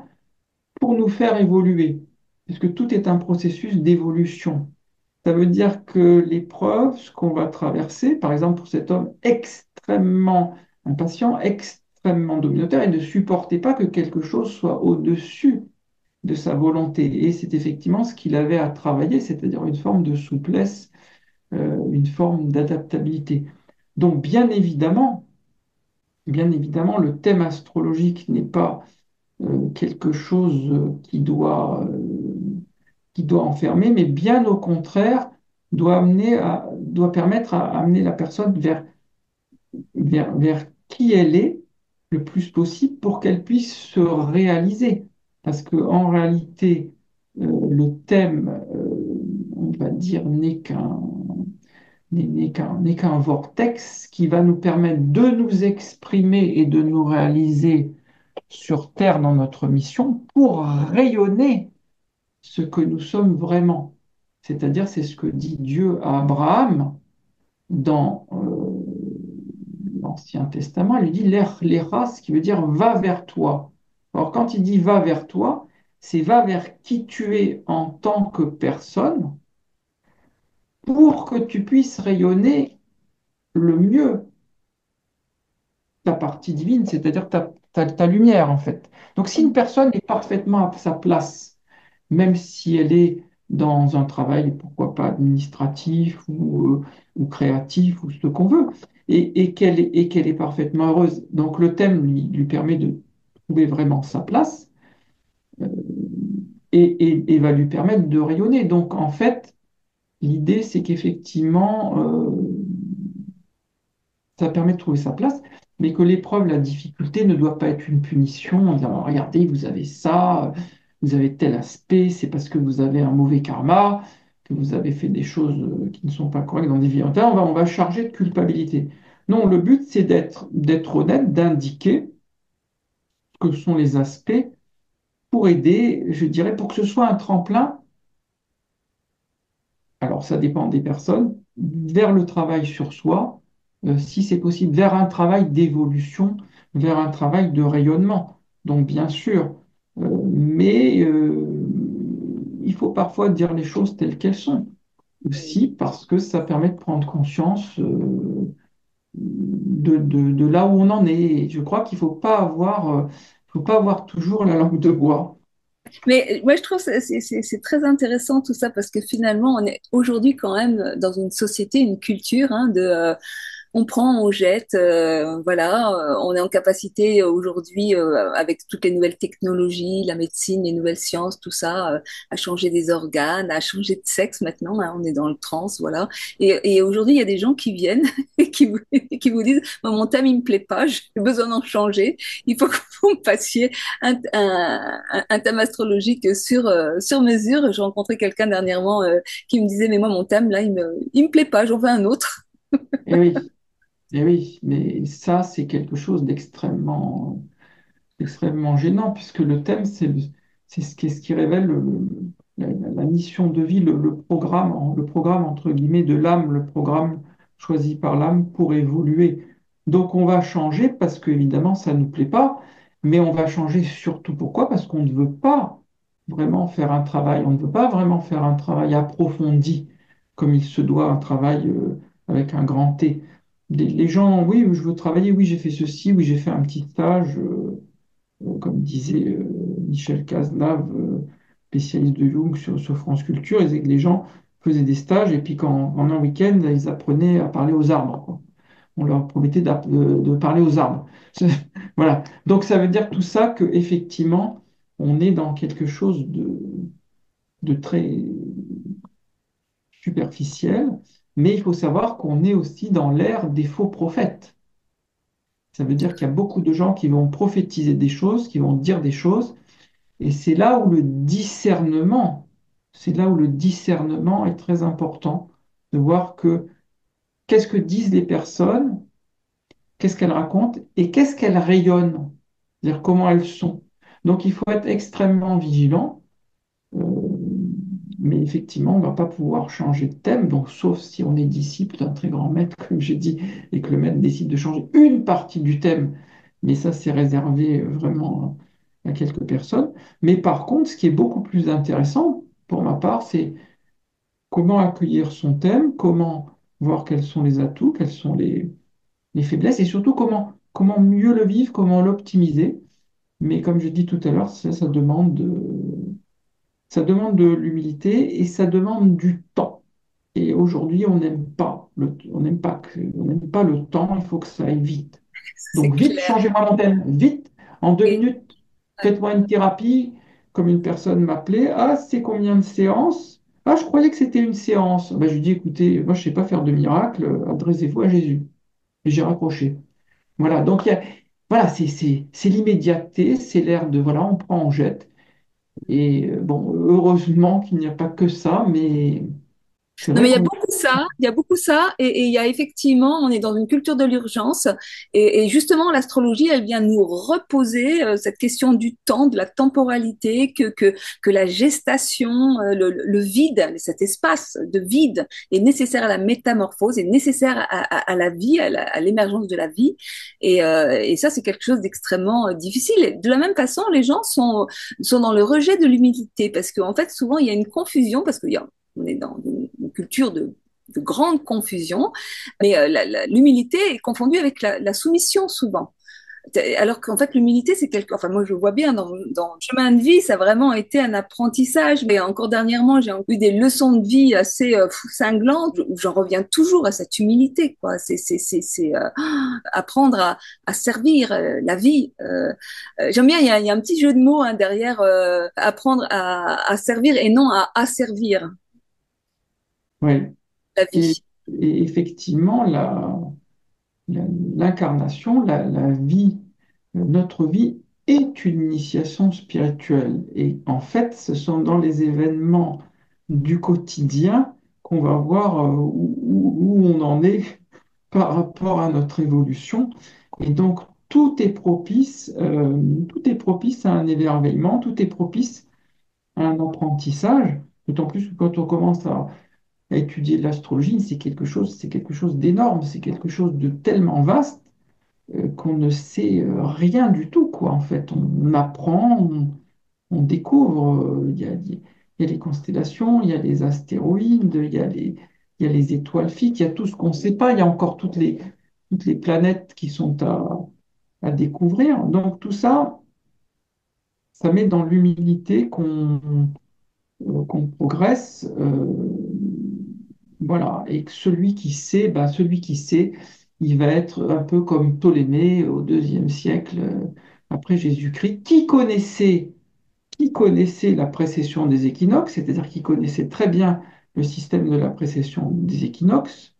pour nous faire évoluer, puisque tout est un processus d'évolution. Ça veut dire que l'épreuve, ce qu'on va traverser, par exemple pour cet homme extrêmement impatient, extrêmement dominateur, il ne supportait pas que quelque chose soit au-dessus de sa volonté. Et c'est effectivement ce qu'il avait à travailler, c'est-à-dire une forme de souplesse, une forme d'adaptabilité. Donc bien évidemment, le thème astrologique n'est pas quelque chose qui doit enfermer, mais bien au contraire, doit permettre à amener la personne vers qui elle est le plus possible pour qu'elle puisse se réaliser. Parce qu'en réalité, le thème, on va dire, n'est qu'un vortex qui va nous permettre de nous exprimer et de nous réaliser sur Terre dans notre mission pour rayonner ce que nous sommes vraiment. C'est-à-dire, c'est ce que dit Dieu à Abraham dans l'Ancien Testament. Il lui dit les races, qui veut dire va vers toi. Alors, quand il dit va vers toi, c'est va vers qui tu es en tant que personne pour que tu puisses rayonner le mieux ta partie divine, c'est-à-dire ta lumière en fait. Donc si une personne est parfaitement à sa place, même si elle est dans un travail, pourquoi pas administratif ou créatif ou ce qu'on veut, et qu'elle est parfaitement heureuse, donc le thème lui permet de trouver vraiment sa place euh, et va lui permettre de rayonner. Donc en fait, l'idée c'est qu'effectivement, ça permet de trouver sa place, mais que l'épreuve, la difficulté ne doit pas être une punition en disant, regardez, vous avez ça, vous avez tel aspect, c'est parce que vous avez un mauvais karma, que vous avez fait des choses qui ne sont pas correctes dans des vies antérieures, on va charger de culpabilité. Non, le but, c'est d'être honnête, d'indiquer ce que sont les aspects pour aider, je dirais, pour que ce soit un tremplin. Alors, ça dépend des personnes, vers le travail sur soi, si c'est possible, vers un travail d'évolution, vers un travail de rayonnement. Donc, bien sûr, mais il faut parfois dire les choses telles qu'elles sont, aussi parce que ça permet de prendre conscience de là où on en est. Et je crois qu'il faut pas avoir toujours la langue de bois. Mais moi, je trouve que c'est très intéressant tout ça parce que finalement, on est aujourd'hui quand même dans une société, une culture on prend, on jette, voilà. On est en capacité aujourd'hui, avec toutes les nouvelles technologies, la médecine, les nouvelles sciences, tout ça, à changer des organes, à changer de sexe maintenant. Hein, on est dans le trans, voilà. Et aujourd'hui, il y a des gens qui viennent et qui vous disent, moi, mon thème, il me plaît pas, j'ai besoin d'en changer. Il faut que vous me passiez un thème astrologique sur mesure. J'ai rencontré quelqu'un dernièrement qui me disait, mais moi, mon thème, là, il me plaît pas, j'en veux un autre. Et oui, et oui, mais ça, c'est quelque chose d'extrêmement gênant, puisque le thème, c'est ce qui révèle la mission de vie, le programme entre guillemets de l'âme, le programme choisi par l'âme pour évoluer. Donc on va changer parce qu'évidemment, ça ne nous plaît pas, mais on va changer surtout pourquoi? Parce qu'on ne veut pas vraiment faire un travail, on ne veut pas vraiment faire un travail approfondi, comme il se doit, un travail avec un grand T. Les gens, oui, je veux travailler, oui, j'ai fait ceci, oui, j'ai fait un petit stage. Comme disait Michel Cazenave, spécialiste de Jung sur France Culture, il disait que les gens faisaient des stages et puis en un week-end, ils apprenaient à parler aux arbres, quoi. On leur promettait de parler aux arbres. Voilà. Donc ça veut dire tout ça qu'effectivement, on est dans quelque chose de très superficiel, mais il faut savoir qu'on est aussi dans l'ère des faux prophètes. Ça veut dire qu'il y a beaucoup de gens qui vont prophétiser des choses, qui vont dire des choses. Et c'est là où le discernement est très important, de voir que qu'est-ce que disent les personnes, qu'est-ce qu'elles racontent et qu'est-ce qu'elles rayonnent, c'est-à-dire comment elles sont. Donc il faut être extrêmement vigilant, euh, mais effectivement, on ne va pas pouvoir changer de thème, donc sauf si on est disciple d'un très grand maître, comme j'ai dit, et que le maître décide de changer une partie du thème, mais ça c'est réservé vraiment à quelques personnes. Mais par contre, ce qui est beaucoup plus intéressant pour ma part, c'est comment accueillir son thème, comment voir quels sont les atouts, quelles sont les faiblesses, et surtout comment mieux le vivre, comment l'optimiser. Mais comme je dis tout à l'heure, ça demande de l'humilité et ça demande du temps. Et aujourd'hui, on n'aime pas le temps, il faut que ça aille vite. C'est Donc vite, clair. changez-moi mon thème, vite, en deux Et, minutes, faites-moi une thérapie, comme une personne m'appelait. Ah, c'est combien de séances? Ah, je croyais que c'était une séance. Ben, je lui dis, écoutez, moi je ne sais pas faire de miracle, adressez-vous à Jésus. Et j'ai raccroché. Voilà, donc voilà, c'est l'immédiateté, c'est l'ère de, voilà, on prend, on jette. Et bon, heureusement qu'il n'y a pas que ça, mais c'est Non, mais vrai qu'on... il y a beaucoup ça, et il y a effectivement, on est dans une culture de l'urgence, et justement, l'astrologie, elle vient nous reposer cette question du temps, de la temporalité, que la gestation, le vide, cet espace de vide est nécessaire à la métamorphose, est nécessaire à la vie, à l'émergence de la vie, et ça, c'est quelque chose d'extrêmement difficile. Et de la même façon, les gens sont dans le rejet de l'humilité, parce qu'en fait, souvent, il y a une confusion, parce qu'il y a on est dans une culture de grande confusion, mais l'humilité est confondue avec la soumission souvent. Alors qu'en fait, l'humilité, c'est quelque... Enfin, moi, je vois bien dans le chemin de vie, ça a vraiment été un apprentissage. Mais encore dernièrement, j'ai eu des leçons de vie assez cinglantes où j'en reviens toujours à cette humilité, quoi. C'est apprendre à servir la vie. J'aime bien, il y a un petit jeu de mots hein, derrière apprendre à servir et non à asservir Ouais. la Et, vie. et effectivement, la- l'incarnation, la vie, notre vie est une initiation spirituelle. Et en fait, ce sont dans les événements du quotidien qu'on va voir où on en est par rapport à notre évolution. Et donc, tout est propice à un émerveillement, tout est propice à un apprentissage. D'autant plus que quand on commence à étudier l'astrologie, c'est quelque chose d'énorme, c'est quelque chose de tellement vaste qu'on ne sait rien du tout, quoi. En fait, on apprend, on découvre. il y a les constellations, il y a les astéroïdes, il y a les étoiles fixes, il y a tout ce qu'on ne sait pas, il y a encore toutes les planètes qui sont à découvrir. Donc tout ça, ça met dans l'humilité qu'on progresse. Voilà. Et que celui qui sait, ben, celui qui sait, il va être un peu comme Ptolémée au deuxième siècle après Jésus-Christ, qui connaissait la précession des équinoxes, c'est-à-dire qui connaissait très bien le système de la précession des équinoxes,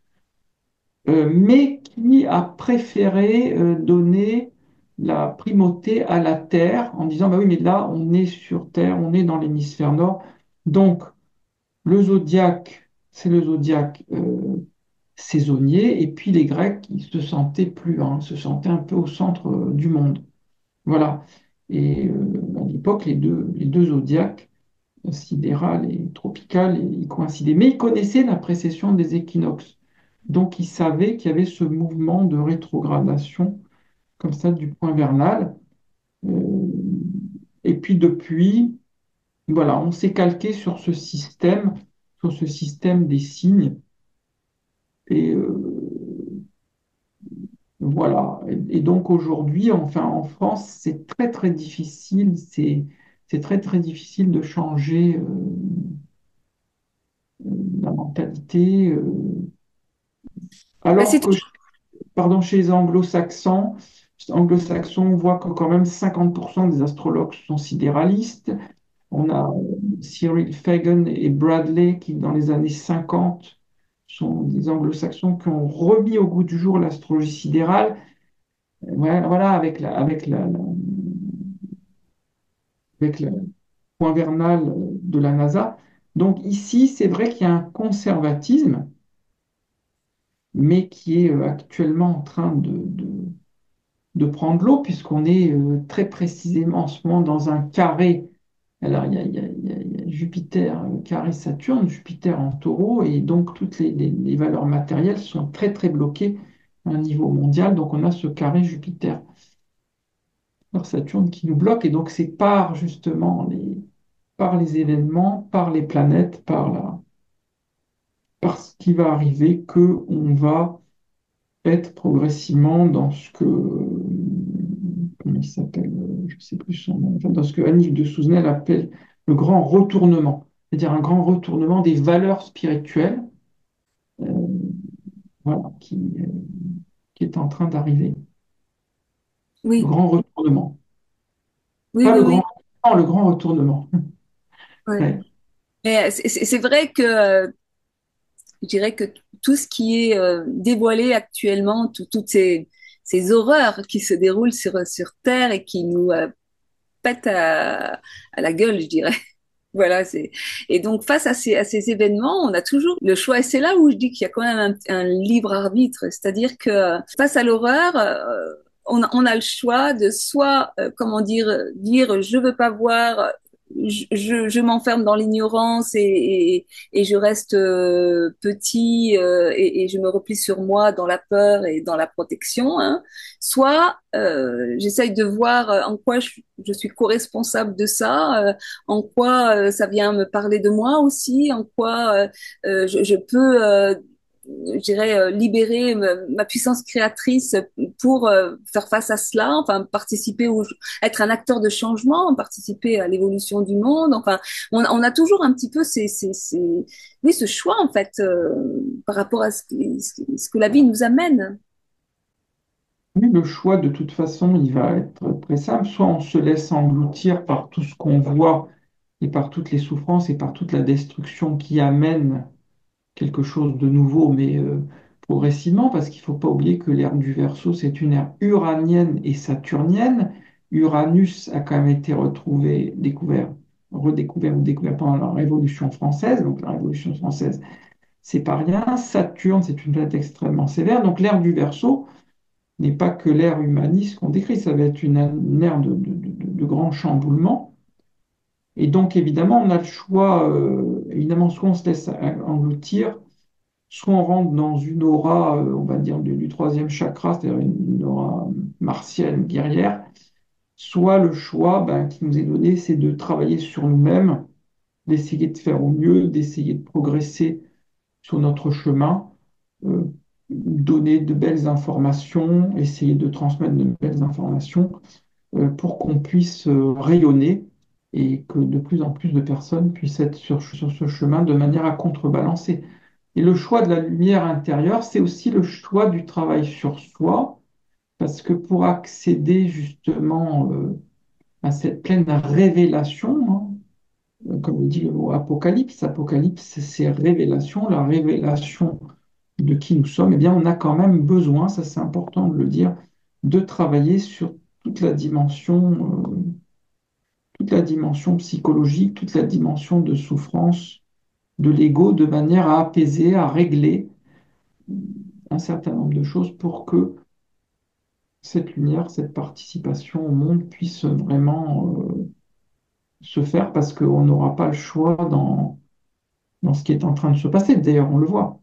mais qui a préféré donner la primauté à la Terre en disant, bah oui, mais là, on est sur Terre, on est dans l'hémisphère nord, donc le zodiaque, c'est le zodiaque saisonnier, et puis les Grecs, ils se sentaient plus, hein, se sentaient un peu au centre du monde. Voilà. Et à l'époque, les deux zodiaques, sidéral et tropical, ils coïncidaient. Mais ils connaissaient la précession des équinoxes. Donc, ils savaient qu'il y avait ce mouvement de rétrogradation, comme ça, du point vernal. Euh, et puis, depuis, voilà, on s'est calqué sur ce système des signes. Et voilà. Et donc, aujourd'hui, enfin, en France, c'est très, très difficile. C'est très, très difficile de changer la mentalité. Bah, Alors c'est que pardon, chez les anglo-saxons, on voit que quand même 50% des astrologues sont sidéralistes. On a Cyril Fagan et Bradley qui, dans les années 50, sont des anglo-saxons qui ont remis au goût du jour l'astrologie sidérale. Voilà, avec le point vernal de la NASA. Donc ici, c'est vrai qu'il y a un conservatisme, mais qui est actuellement en train de prendre l'eau, puisqu'on est très précisément en ce moment dans un carré. Alors, il y a Jupiter, carré Saturne, Jupiter en taureau, et donc toutes les valeurs matérielles sont très, très bloquées à un niveau mondial. Donc, on a ce carré Jupiter par Saturne qui nous bloque, et donc c'est par les événements, par les planètes, par ce qui va arriver que on va être progressivement dans ce que, comment il s'appelle, je ne sais plus son nom, enfin, dans ce que Annick de Souzenel appelle le grand retournement, c'est-à-dire un grand retournement des valeurs spirituelles, euh, voilà, qui est en train d'arriver. Le oui, grand retournement. oui, Pas oui, le oui. grand, non, le grand retournement. Ouais. Ouais. Mais c'est vrai que je dirais que tout ce qui est dévoilé actuellement, toutes ces horreurs qui se déroulent sur Terre et qui nous pètent à la gueule, je dirais. Voilà, et donc face à ces événements, on a toujours le choix. Et c'est là où je dis qu'il y a quand même un libre arbitre, c'est-à-dire que face à l'horreur, on a le choix de soit, comment dire, je veux pas voir, je m'enferme dans l'ignorance et je reste petit et je me replie sur moi dans la peur et dans la protection, hein. Soit j'essaye de voir en quoi je suis co-responsable de ça, en quoi ça vient me parler de moi aussi, en quoi je peux, je dirais, libérer ma puissance créatrice pour faire face à cela, enfin participer être un acteur de changement, participer à l'évolution du monde. Enfin, on a toujours un petit peu oui, ce choix en fait par rapport à ce que la vie nous amène. Oui, le choix, de toute façon, il va être très simple. Soit on se laisse engloutir par tout ce qu'on voit et par toutes les souffrances et par toute la destruction qui amène quelque chose de nouveau, mais progressivement, parce qu'il ne faut pas oublier que l'ère du Verseau, c'est une ère uranienne et saturnienne. Uranus a quand même été redécouvert ou découvert pendant la Révolution française. Donc la Révolution française, c'est pas rien. Saturne, c'est une planète extrêmement sévère. Donc l'ère du Verseau n'est pas que l'ère humaniste qu'on décrit, ça va être une ère de grand chamboulement. Et donc, évidemment, on a le choix, évidemment, soit on se laisse engloutir, soit on rentre dans une aura, on va dire, du troisième chakra, c'est-à-dire une aura martienne, guerrière, soit le choix ben, qui nous est donné, c'est de travailler sur nous-mêmes d'essayer de faire au mieux, d'essayer de progresser sur notre chemin, euh, donner de belles informations, essayer de transmettre de belles informations pour qu'on puisse rayonner et que de plus en plus de personnes puissent être sur ce chemin de manière à contrebalancer. Et le choix de la lumière intérieure, c'est aussi le choix du travail sur soi, parce que pour accéder justement à cette pleine révélation, comme le dit le mot apocalypse, apocalypse, c'est révélation, la révélation de qui nous sommes, eh bien, on a quand même besoin, ça c'est important de le dire, de travailler sur toute la dimension, toute la dimension psychologique, toute la dimension de souffrance de l'ego, de manière à apaiser, à régler un certain nombre de choses pour que cette lumière, cette participation au monde puisse vraiment se faire parce qu'on n'aura pas le choix dans ce qui est en train de se passer. D'ailleurs, on le voit.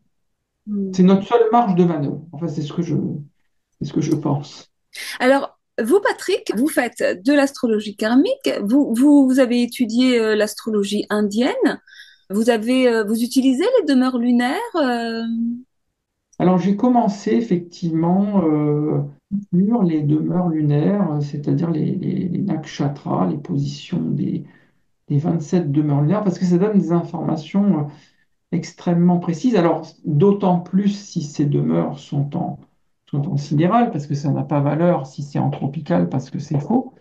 Mm. C'est notre seule marge de manœuvre. Enfin, c'est ce que je pense. Alors, vous, Patrick, vous faites de l'astrologie karmique, vous avez étudié l'astrologie indienne, vous utilisez les demeures lunaires Alors, j'ai commencé effectivement sur les demeures lunaires, c'est-à-dire les nakshatras, les positions des 27 demeures lunaires, parce que ça donne des informations extrêmement précises. Alors, d'autant plus si ces demeures sont en sidéral, parce que ça n'a pas valeur si c'est en tropical, parce que c'est faux.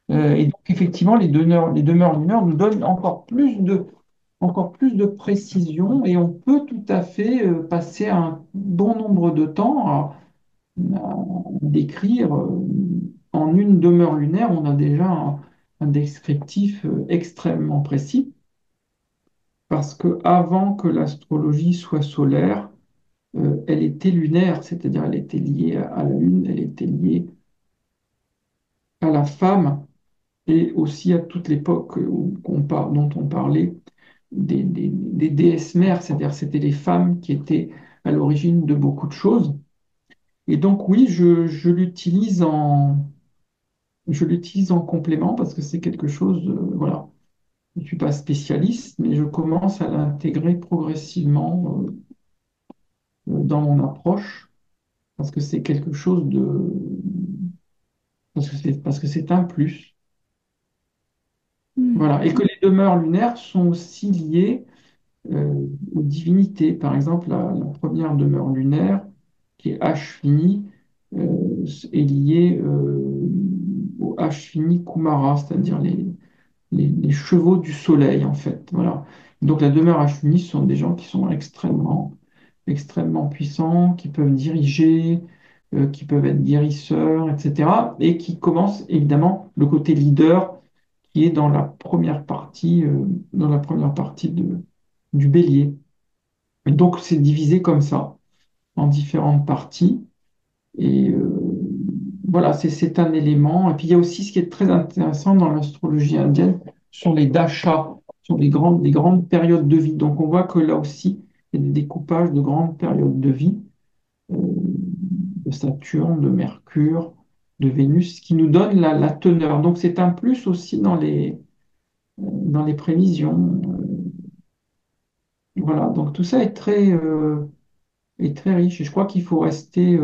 Et donc, effectivement, les demeures lunaires nous donnent encore plus de précision et on peut tout à fait passer un bon nombre de temps à décrire. En une demeure lunaire, on a déjà un descriptif extrêmement précis parce que avant que l'astrologie soit solaire, elle était lunaire, c'est-à-dire elle était liée à la Lune, elle était liée à la femme et aussi à toute l'époque dont on parlait des déesses mères, c'est-à-dire c'était les femmes qui étaient à l'origine de beaucoup de choses. Et donc oui, je l'utilise en complément parce que c'est quelque chose, voilà, je ne suis pas spécialiste, mais je commence à l'intégrer progressivement dans mon approche parce que c'est quelque chose parce que c'est un plus. Hmm. Voilà. Et que les demeures lunaires sont aussi liées aux divinités. Par exemple, la première demeure lunaire, qui est Ashvini, est liée au Ashvini Kumara, c'est-à-dire les chevaux du soleil, en fait. Voilà. Donc la demeure Ashvini, ce sont des gens qui sont extrêmement puissants, qui peuvent diriger, qui peuvent être guérisseurs, etc. Et qui commencent évidemment le côté leader qui est dans la première partie du bélier. Et donc, c'est divisé comme ça, en différentes parties. Et voilà, c'est un élément. Et puis, il y a aussi ce qui est très intéressant dans l'astrologie indienne, sur les dashas, sur les grandes périodes de vie. Donc, on voit que là aussi, il y a des découpages de grandes périodes de vie, euh, de Saturne, de Mercure, de Vénus, qui nous donne la teneur. Donc, c'est un plus aussi dans les prévisions. Voilà, donc tout ça est très riche. Et je crois qu'il faut rester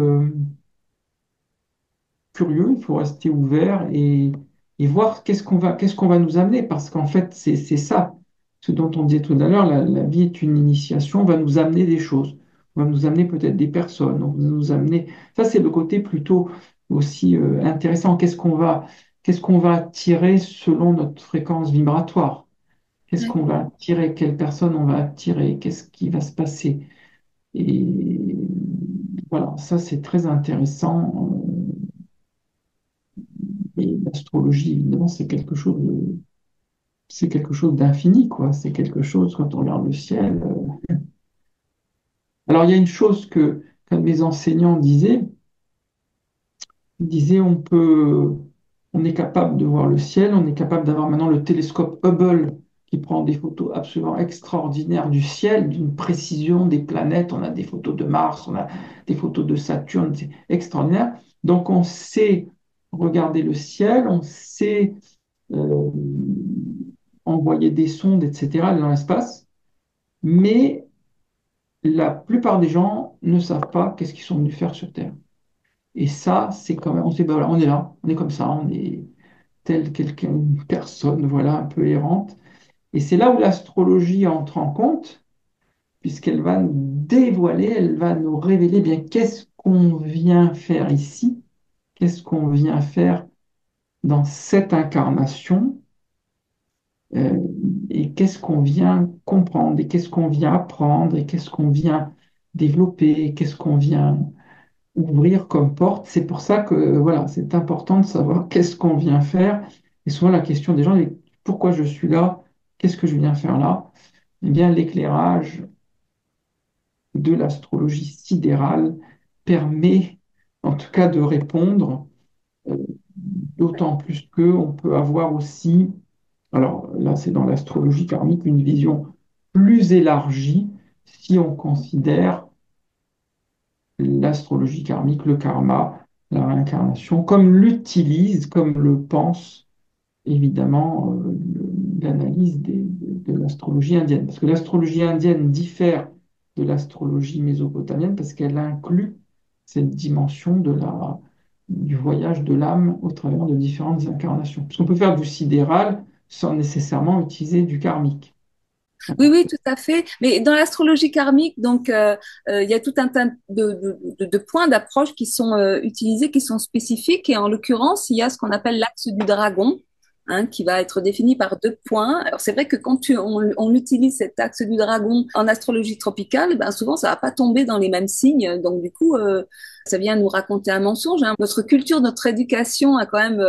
curieux, il faut rester ouvert et voir qu'est-ce qu'on va nous amener. Parce qu'en fait, c'est ça, ce dont on disait tout à l'heure, la vie est une initiation, on va nous amener des choses. On va nous amener peut-être des personnes, on va nous amener. Ça, c'est le côté plutôt aussi intéressant. Qu'est-ce qu'on va attirer selon notre fréquence vibratoire? Qu'est-ce qu'on va attirer? Quelle personne on va attirer? Qu'est-ce qui va se passer? Et voilà, ça c'est très intéressant. Et l'astrologie, évidemment, c'est quelque chose d'infini, quoi. C'est quelque chose, quand on regarde le ciel. Alors, il y a une chose que qu'un de mes enseignants disait, il disait on est capable de voir le ciel, on est capable d'avoir maintenant le télescope Hubble qui prend des photos absolument extraordinaires du ciel, d'une précision des planètes. On a des photos de Mars, on a des photos de Saturne, c'est extraordinaire. Donc on sait regarder le ciel, euh, envoyer des sondes, etc., dans l'espace, mais la plupart des gens ne savent pas qu'est-ce qu'ils sont venus faire sur Terre. Et ça, c'est quand même, on sait, ben voilà, on est là, on est comme ça, on est tel quelqu'un, une personne, voilà, un peu errante. Et c'est là où l'astrologie entre en compte, puisqu'elle va nous dévoiler, elle va nous révéler bien qu'est-ce qu'on vient faire ici, qu'est-ce qu'on vient faire dans cette incarnation, euh, et qu'est-ce qu'on vient comprendre, et qu'est-ce qu'on vient apprendre, et qu'est-ce qu'on vient développer, et qu'est-ce qu'on vient ouvrir comme porte. C'est pour ça que voilà, c'est important de savoir qu'est-ce qu'on vient faire. Et souvent la question des gens est pourquoi je suis là, qu'est-ce que je viens faire là? Eh bien, l'éclairage de l'astrologie sidérale permet en tout cas de répondre, euh, d'autant plus qu'on peut avoir aussi, alors là c'est dans l'astrologie karmique, une vision plus élargie si on considère l'astrologie karmique, le karma, la réincarnation, comme l'utilise, comme le pense évidemment l'analyse de l'astrologie indienne. Parce que l'astrologie indienne diffère de l'astrologie mésopotamienne parce qu'elle inclut cette dimension du voyage de l'âme au travers de différentes incarnations. Parce qu'on peut faire du sidéral sans nécessairement utiliser du karmique. Oui, oui, tout à fait. Mais dans l'astrologie karmique, donc, il y a tout un tas de points d'approche qui sont utilisés, qui sont spécifiques. Et en l'occurrence, il y a ce qu'on appelle l'axe du dragon, hein, qui va être défini par 2 points. Alors, c'est vrai que quand on utilise cet axe du dragon en astrologie tropicale, ben, souvent, ça va pas tomber dans les mêmes signes. Donc, du coup, ça vient nous raconter un mensonge, hein. Notre culture, notre éducation a quand même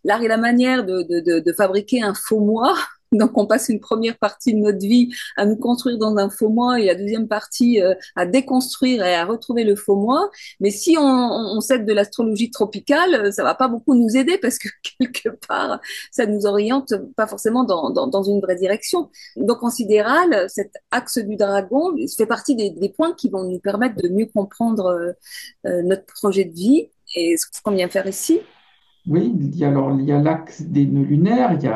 l'art et la manière de fabriquer un faux moi. Donc, on passe une première partie de notre vie à nous construire dans un faux moi et la deuxième partie à déconstruire et à retrouver le faux moi. Mais si on s'aide de l'astrologie tropicale, ça va pas beaucoup nous aider parce que quelque part, ça nous oriente pas forcément dans une vraie direction. Donc, en sidéral, cet axe du dragon fait partie des points qui vont nous permettre de mieux comprendre notre projet de vie et ce qu'on vient faire ici. Oui, il y a l'axe des nœuds lunaires, il y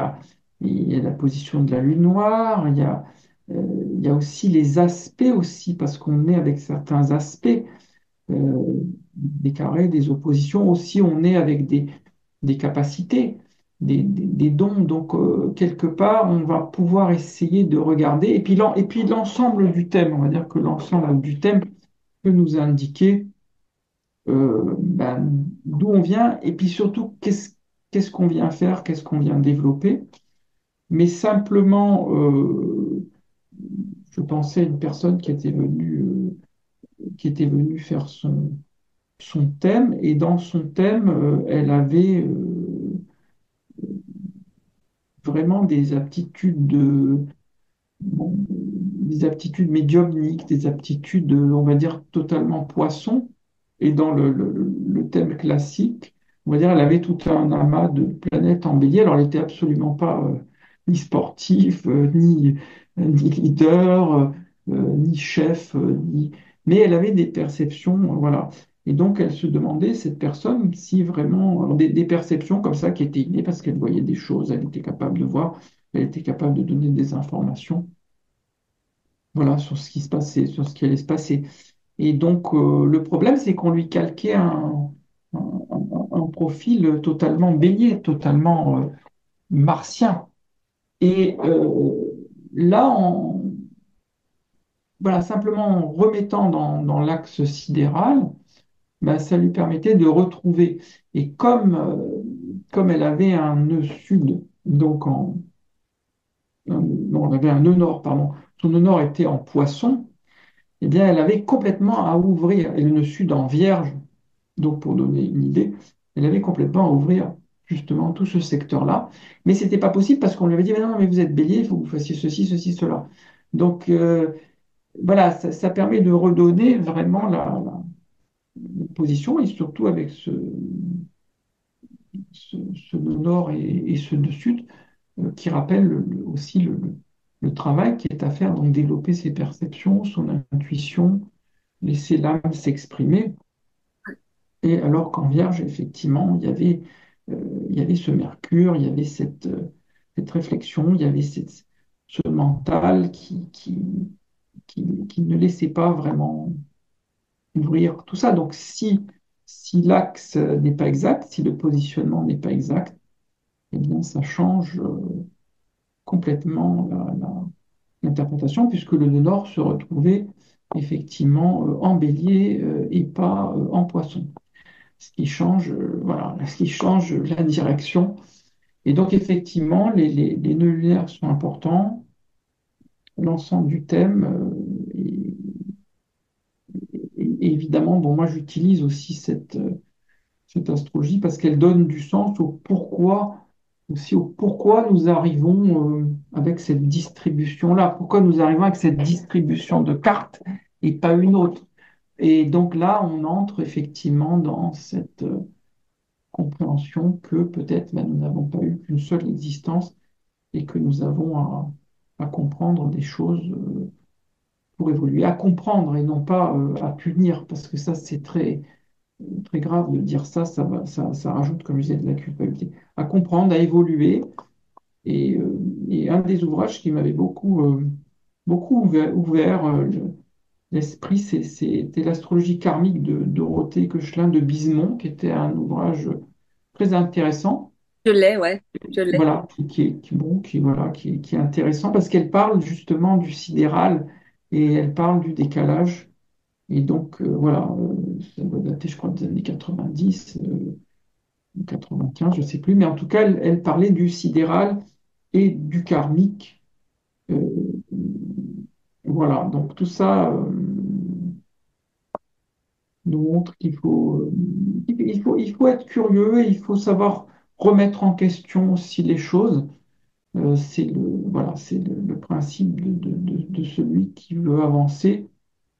a la position de la lune noire, il y a aussi les aspects aussi, parce qu'on est avec certains aspects, des carrés, des oppositions. Aussi, on est avec des capacités, des dons. Donc, quelque part, on va pouvoir essayer de regarder. Et puis l'ensemble du thème, on va dire que l'ensemble du thème peut nous indiquer ben, d'où on vient et puis surtout qu'est-ce qu'on vient faire, qu'est-ce qu'on vient développer. Mais simplement, je pensais à une personne qui était venue faire son thème et dans son thème, elle avait vraiment bon, des aptitudes médiumniques, des aptitudes, on va dire, totalement poisson. Et dans le thème classique, on va dire, elle avait tout un amas de planètes en bélier. Alors, elle n'était absolument pas ni sportif, ni leader, ni chef, mais elle avait des perceptions, voilà. Et donc, elle se demandait, cette personne, si vraiment, alors des perceptions comme ça qui étaient innées parce qu'elle voyait des choses, elle était capable de voir, elle était capable de donner des informations, voilà, sur ce qui se passait, sur ce qui allait se passer. Et donc, le problème, c'est qu'on lui calquait un profil totalement bélier, totalement martien. Et là, voilà, simplement en remettant dans l'axe sidéral, ben, ça lui permettait de retrouver. Et comme elle avait un nœud sud, donc non, elle avait un nœud nord, pardon, son nœud nord était en poisson, eh bien, elle avait complètement à ouvrir, et le nœud sud en vierge. Donc, pour donner une idée, elle avait complètement à ouvrir justement tout ce secteur-là. Mais ce n'était pas possible parce qu'on lui avait dit, mais non, mais vous êtes bélier, il faut que vous fassiez ceci, ceci, cela. Donc, voilà, ça permet de redonner vraiment la position et surtout avec ce nœud nord et ce nœud sud qui rappelle aussi le travail qui est à faire, donc développer ses perceptions, son intuition, laisser l'âme s'exprimer. Et alors qu'en Vierge, effectivement, il y avait ce Mercure, il y avait cette réflexion, il y avait ce mental qui ne laissait pas vraiment ouvrir tout ça. Donc, si l'axe n'est pas exact, si le positionnement n'est pas exact, eh bien, ça change complètement l'interprétation, puisque le nœud nord se retrouvait effectivement en bélier et pas en poisson. Ce qui change, voilà, ce qui change la direction. Et donc, effectivement, les nœuds lunaires sont importants. L'ensemble du thème, et évidemment, bon, moi, j'utilise aussi cette astrologie parce qu'elle donne du sens au pourquoi, aussi au pourquoi nous arrivons avec cette distribution-là, pourquoi nous arrivons avec cette distribution de cartes et pas une autre. Et donc là, on entre effectivement dans cette compréhension que peut-être ben, nous n'avons pas eu qu'une seule existence et que nous avons à comprendre des choses pour évoluer, à comprendre et non pas à punir, parce que ça, c'est très grave de dire ça, ça rajoute, comme je disais, de la culpabilité. À comprendre, à évoluer. Et un des ouvrages qui m'avait beaucoup ouvert l'esprit, c'était l'astrologie karmique de Dorothée Koechlin de Bismont, qui était un ouvrage très intéressant. Je l'ai, ouais, je l'ai. Voilà, bon, voilà, qui est intéressant parce qu'elle parle justement du sidéral et elle parle du décalage. Et donc, voilà, ça doit dater, je crois, des années 90, 95, je ne sais plus, mais en tout cas, elle parlait du sidéral et du karmique. Euh, voilà, donc tout ça nous montre il faut être curieux et il faut savoir remettre en question aussi les choses. Voilà, c'est le principe de celui qui veut avancer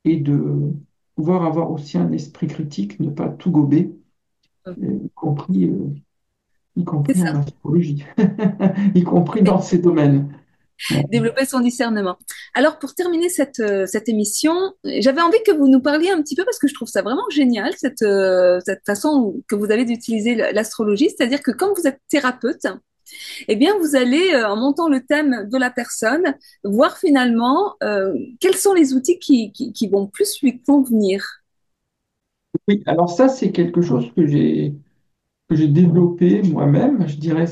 et de pouvoir avoir aussi un esprit critique, ne pas tout gober, y compris, y C'est compris ça. en astrologie, y compris dans ces domaines. Bon. Développer son discernement. Alors, pour terminer cette émission, j'avais envie que vous nous parliez un petit peu, parce que je trouve ça vraiment génial, cette façon que vous avez d'utiliser l'astrologie, c'est-à-dire que quand vous êtes thérapeute, eh bien, vous allez, en montant le thème de la personne, voir finalement quels sont les outils qui vont plus lui convenir. Oui, alors ça, c'est quelque chose que j'ai développé moi-même, je dirais,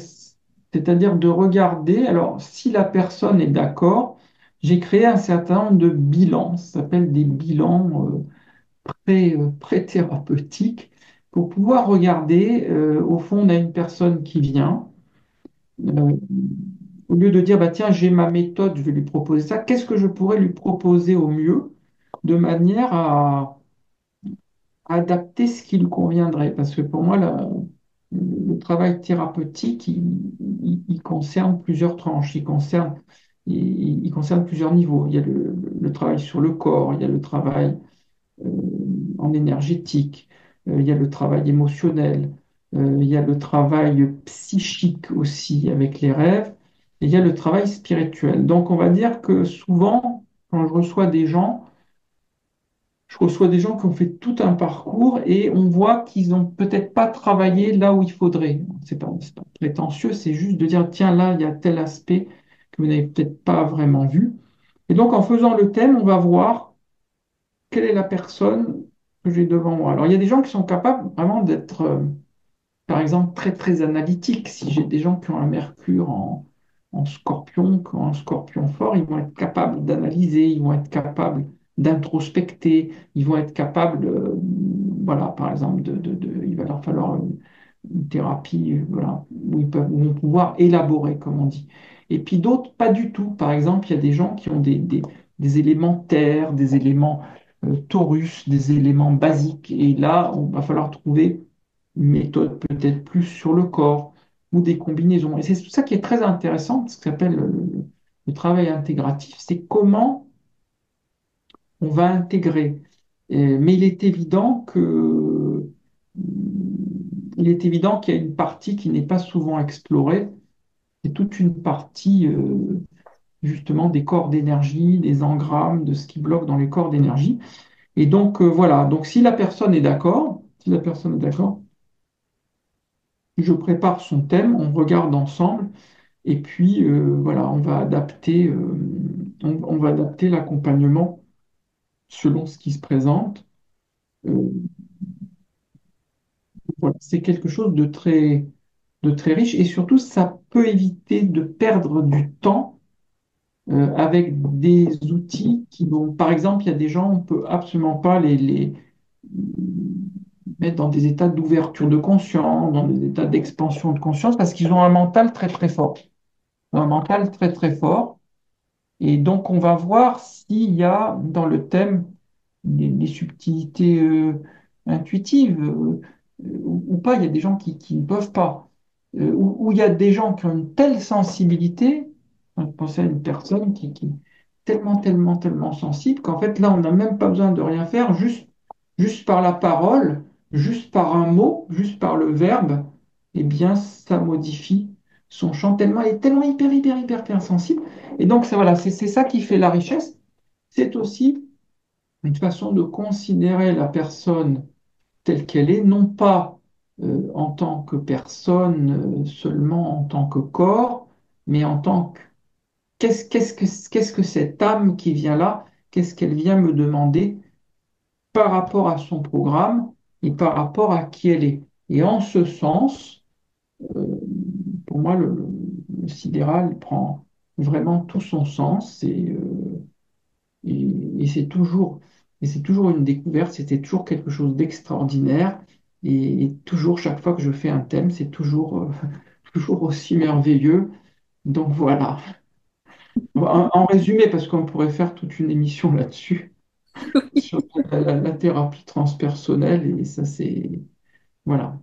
c'est-à-dire de regarder, alors si la personne est d'accord, j'ai créé un certain nombre de bilans, ça s'appelle des bilans pré-thérapeutiques, pour pouvoir regarder, au fond, on a une personne qui vient, euh, au lieu de dire, bah, tiens, j'ai ma méthode, je vais lui proposer ça, qu'est-ce que je pourrais lui proposer au mieux, de manière à adapter ce qui lui conviendrait. Parce que pour moi, le travail thérapeutique, il concerne plusieurs tranches, il concerne plusieurs niveaux. Il y a le travail sur le corps, il y a le travail euh, en énergétique, il y a le travail émotionnel, il y a le travail psychique aussi avec les rêves, et il y a le travail spirituel. Donc on va dire que souvent, quand je reçois des gens qui ont fait tout un parcours et on voit qu'ils n'ont peut-être pas travaillé là où il faudrait. C'est pas prétentieux, c'est juste de dire, tiens, là, il y a tel aspect que vous n'avez peut-être pas vraiment vu. Et donc, en faisant le thème, on va voir quelle est la personne que j'ai devant moi. Alors, il y a des gens qui sont capables vraiment d'être, par exemple, très, très analytiques. Si j'ai des gens qui ont un Mercure en scorpion, qui ont un scorpion fort, ils vont être capables d'analyser, ils vont être capables d'introspecter, ils vont être capables, voilà, par exemple, il va leur falloir une thérapie, voilà, où ils vont pouvoir élaborer, comme on dit. Et puis d'autres, pas du tout. Par exemple, il y a des gens qui ont des éléments terre, des éléments Taurus, des éléments basiques. Et là, on va falloir trouver une méthode peut-être plus sur le corps ou des combinaisons. Et c'est tout ça qui est très intéressant, ce qu'on appelle le travail intégratif, c'est comment on va intégrer. Mais il est évident qu'il y a une partie qui n'est pas souvent explorée, c'est toute une partie justement des corps d'énergie, des engrammes, de ce qui bloque dans les corps d'énergie. Et donc voilà, donc si la personne est d'accord, je prépare son thème, on regarde ensemble, Et puis, voilà, on va adapter l'accompagnement selon ce qui se présente. Euh, voilà, c'est quelque chose de très riche et surtout, ça peut éviter de perdre du temps avec des outils qui vont, par exemple, il y a des gens, on ne peut absolument pas les mettre dans des états d'ouverture de conscience, dans des états d'expansion de conscience, parce qu'ils ont un mental très très fort. Un mental très très fort. Et donc, on va voir s'il y a dans le thème des subtilités intuitives ou pas. Il y a des gens qui ne peuvent pas. Ou il y a des gens qui ont une telle sensibilité. Je pensais à une personne qui est tellement, tellement, tellement sensible qu'en fait, là, on n'a même pas besoin de rien faire, juste par la parole, juste par un mot, juste par le verbe, eh bien, ça modifie son champ tellement, elle est tellement hyper, hyper, hyper, hyper sensible. Et donc, voilà, c'est ça qui fait la richesse. C'est aussi une façon de considérer la personne telle qu'elle est, non pas en tant que personne, seulement en tant que corps, mais en tant que qu'est-ce que cette âme qui vient là, qu'est-ce qu'elle vient me demander par rapport à son programme et par rapport à qui elle est. Et en ce sens, euh, pour moi, le sidéral prend vraiment tout son sens et c'est toujours une découverte, c'était toujours quelque chose d'extraordinaire. Et toujours, chaque fois que je fais un thème, c'est toujours, toujours aussi merveilleux. Donc voilà. En résumé, parce qu'on pourrait faire toute une émission là-dessus, sur la thérapie transpersonnelle, et ça, c'est. Voilà.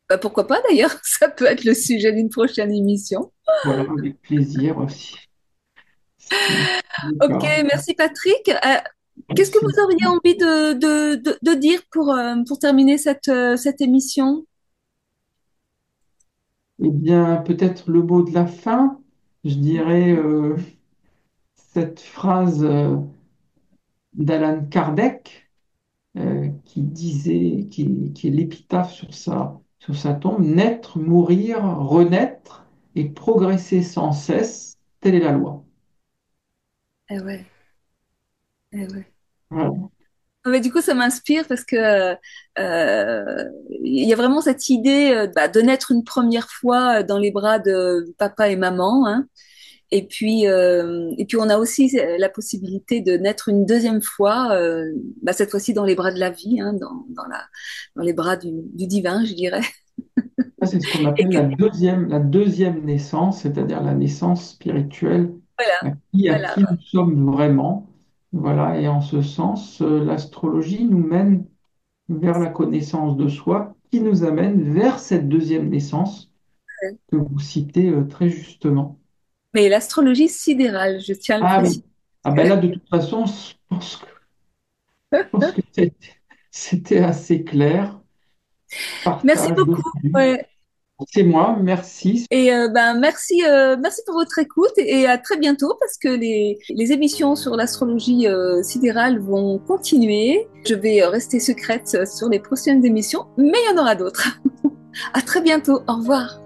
Bah, pourquoi pas d'ailleurs, ça peut être le sujet d'une prochaine émission. Voilà, avec plaisir aussi. Ok, D'accord. merci Patrick. Qu'est-ce que Merci. vous auriez envie de dire pour terminer cette émission? Eh bien, peut-être le mot de la fin, je dirais cette phrase d'Alan Kardec qui est l'épitaphe sur sa tombe, naître, mourir, renaître et progresser sans cesse, telle est la loi. Eh ouais, eh ouais. Voilà. Ah, mais du coup, ça m'inspire parce que il y a vraiment cette idée de naître une première fois dans les bras de papa et maman, hein. Et puis on a aussi la possibilité de naître une deuxième fois, cette fois-ci dans les bras de la vie, hein, dans les bras du divin, je dirais. Ça, c'est ce qu'on Et appelle que, la deuxième naissance, c'est-à-dire la naissance spirituelle voilà, à voilà. qui nous sommes vraiment. Voilà, et en ce sens, l'astrologie nous mène vers la connaissance de soi, qui nous amène vers cette deuxième naissance que vous citez très justement. Mais l'astrologie sidérale, je tiens à le Ah préciser. oui. Ah ben là, de toute façon, je pense que c'était assez clair. Merci Partage de beaucoup. vues. Ouais. C'est moi, merci. Et merci pour votre écoute et à très bientôt parce que les émissions sur l'astrologie sidérale vont continuer. Je vais rester secrète sur les prochaines émissions, mais il y en aura d'autres. À très bientôt. Au revoir.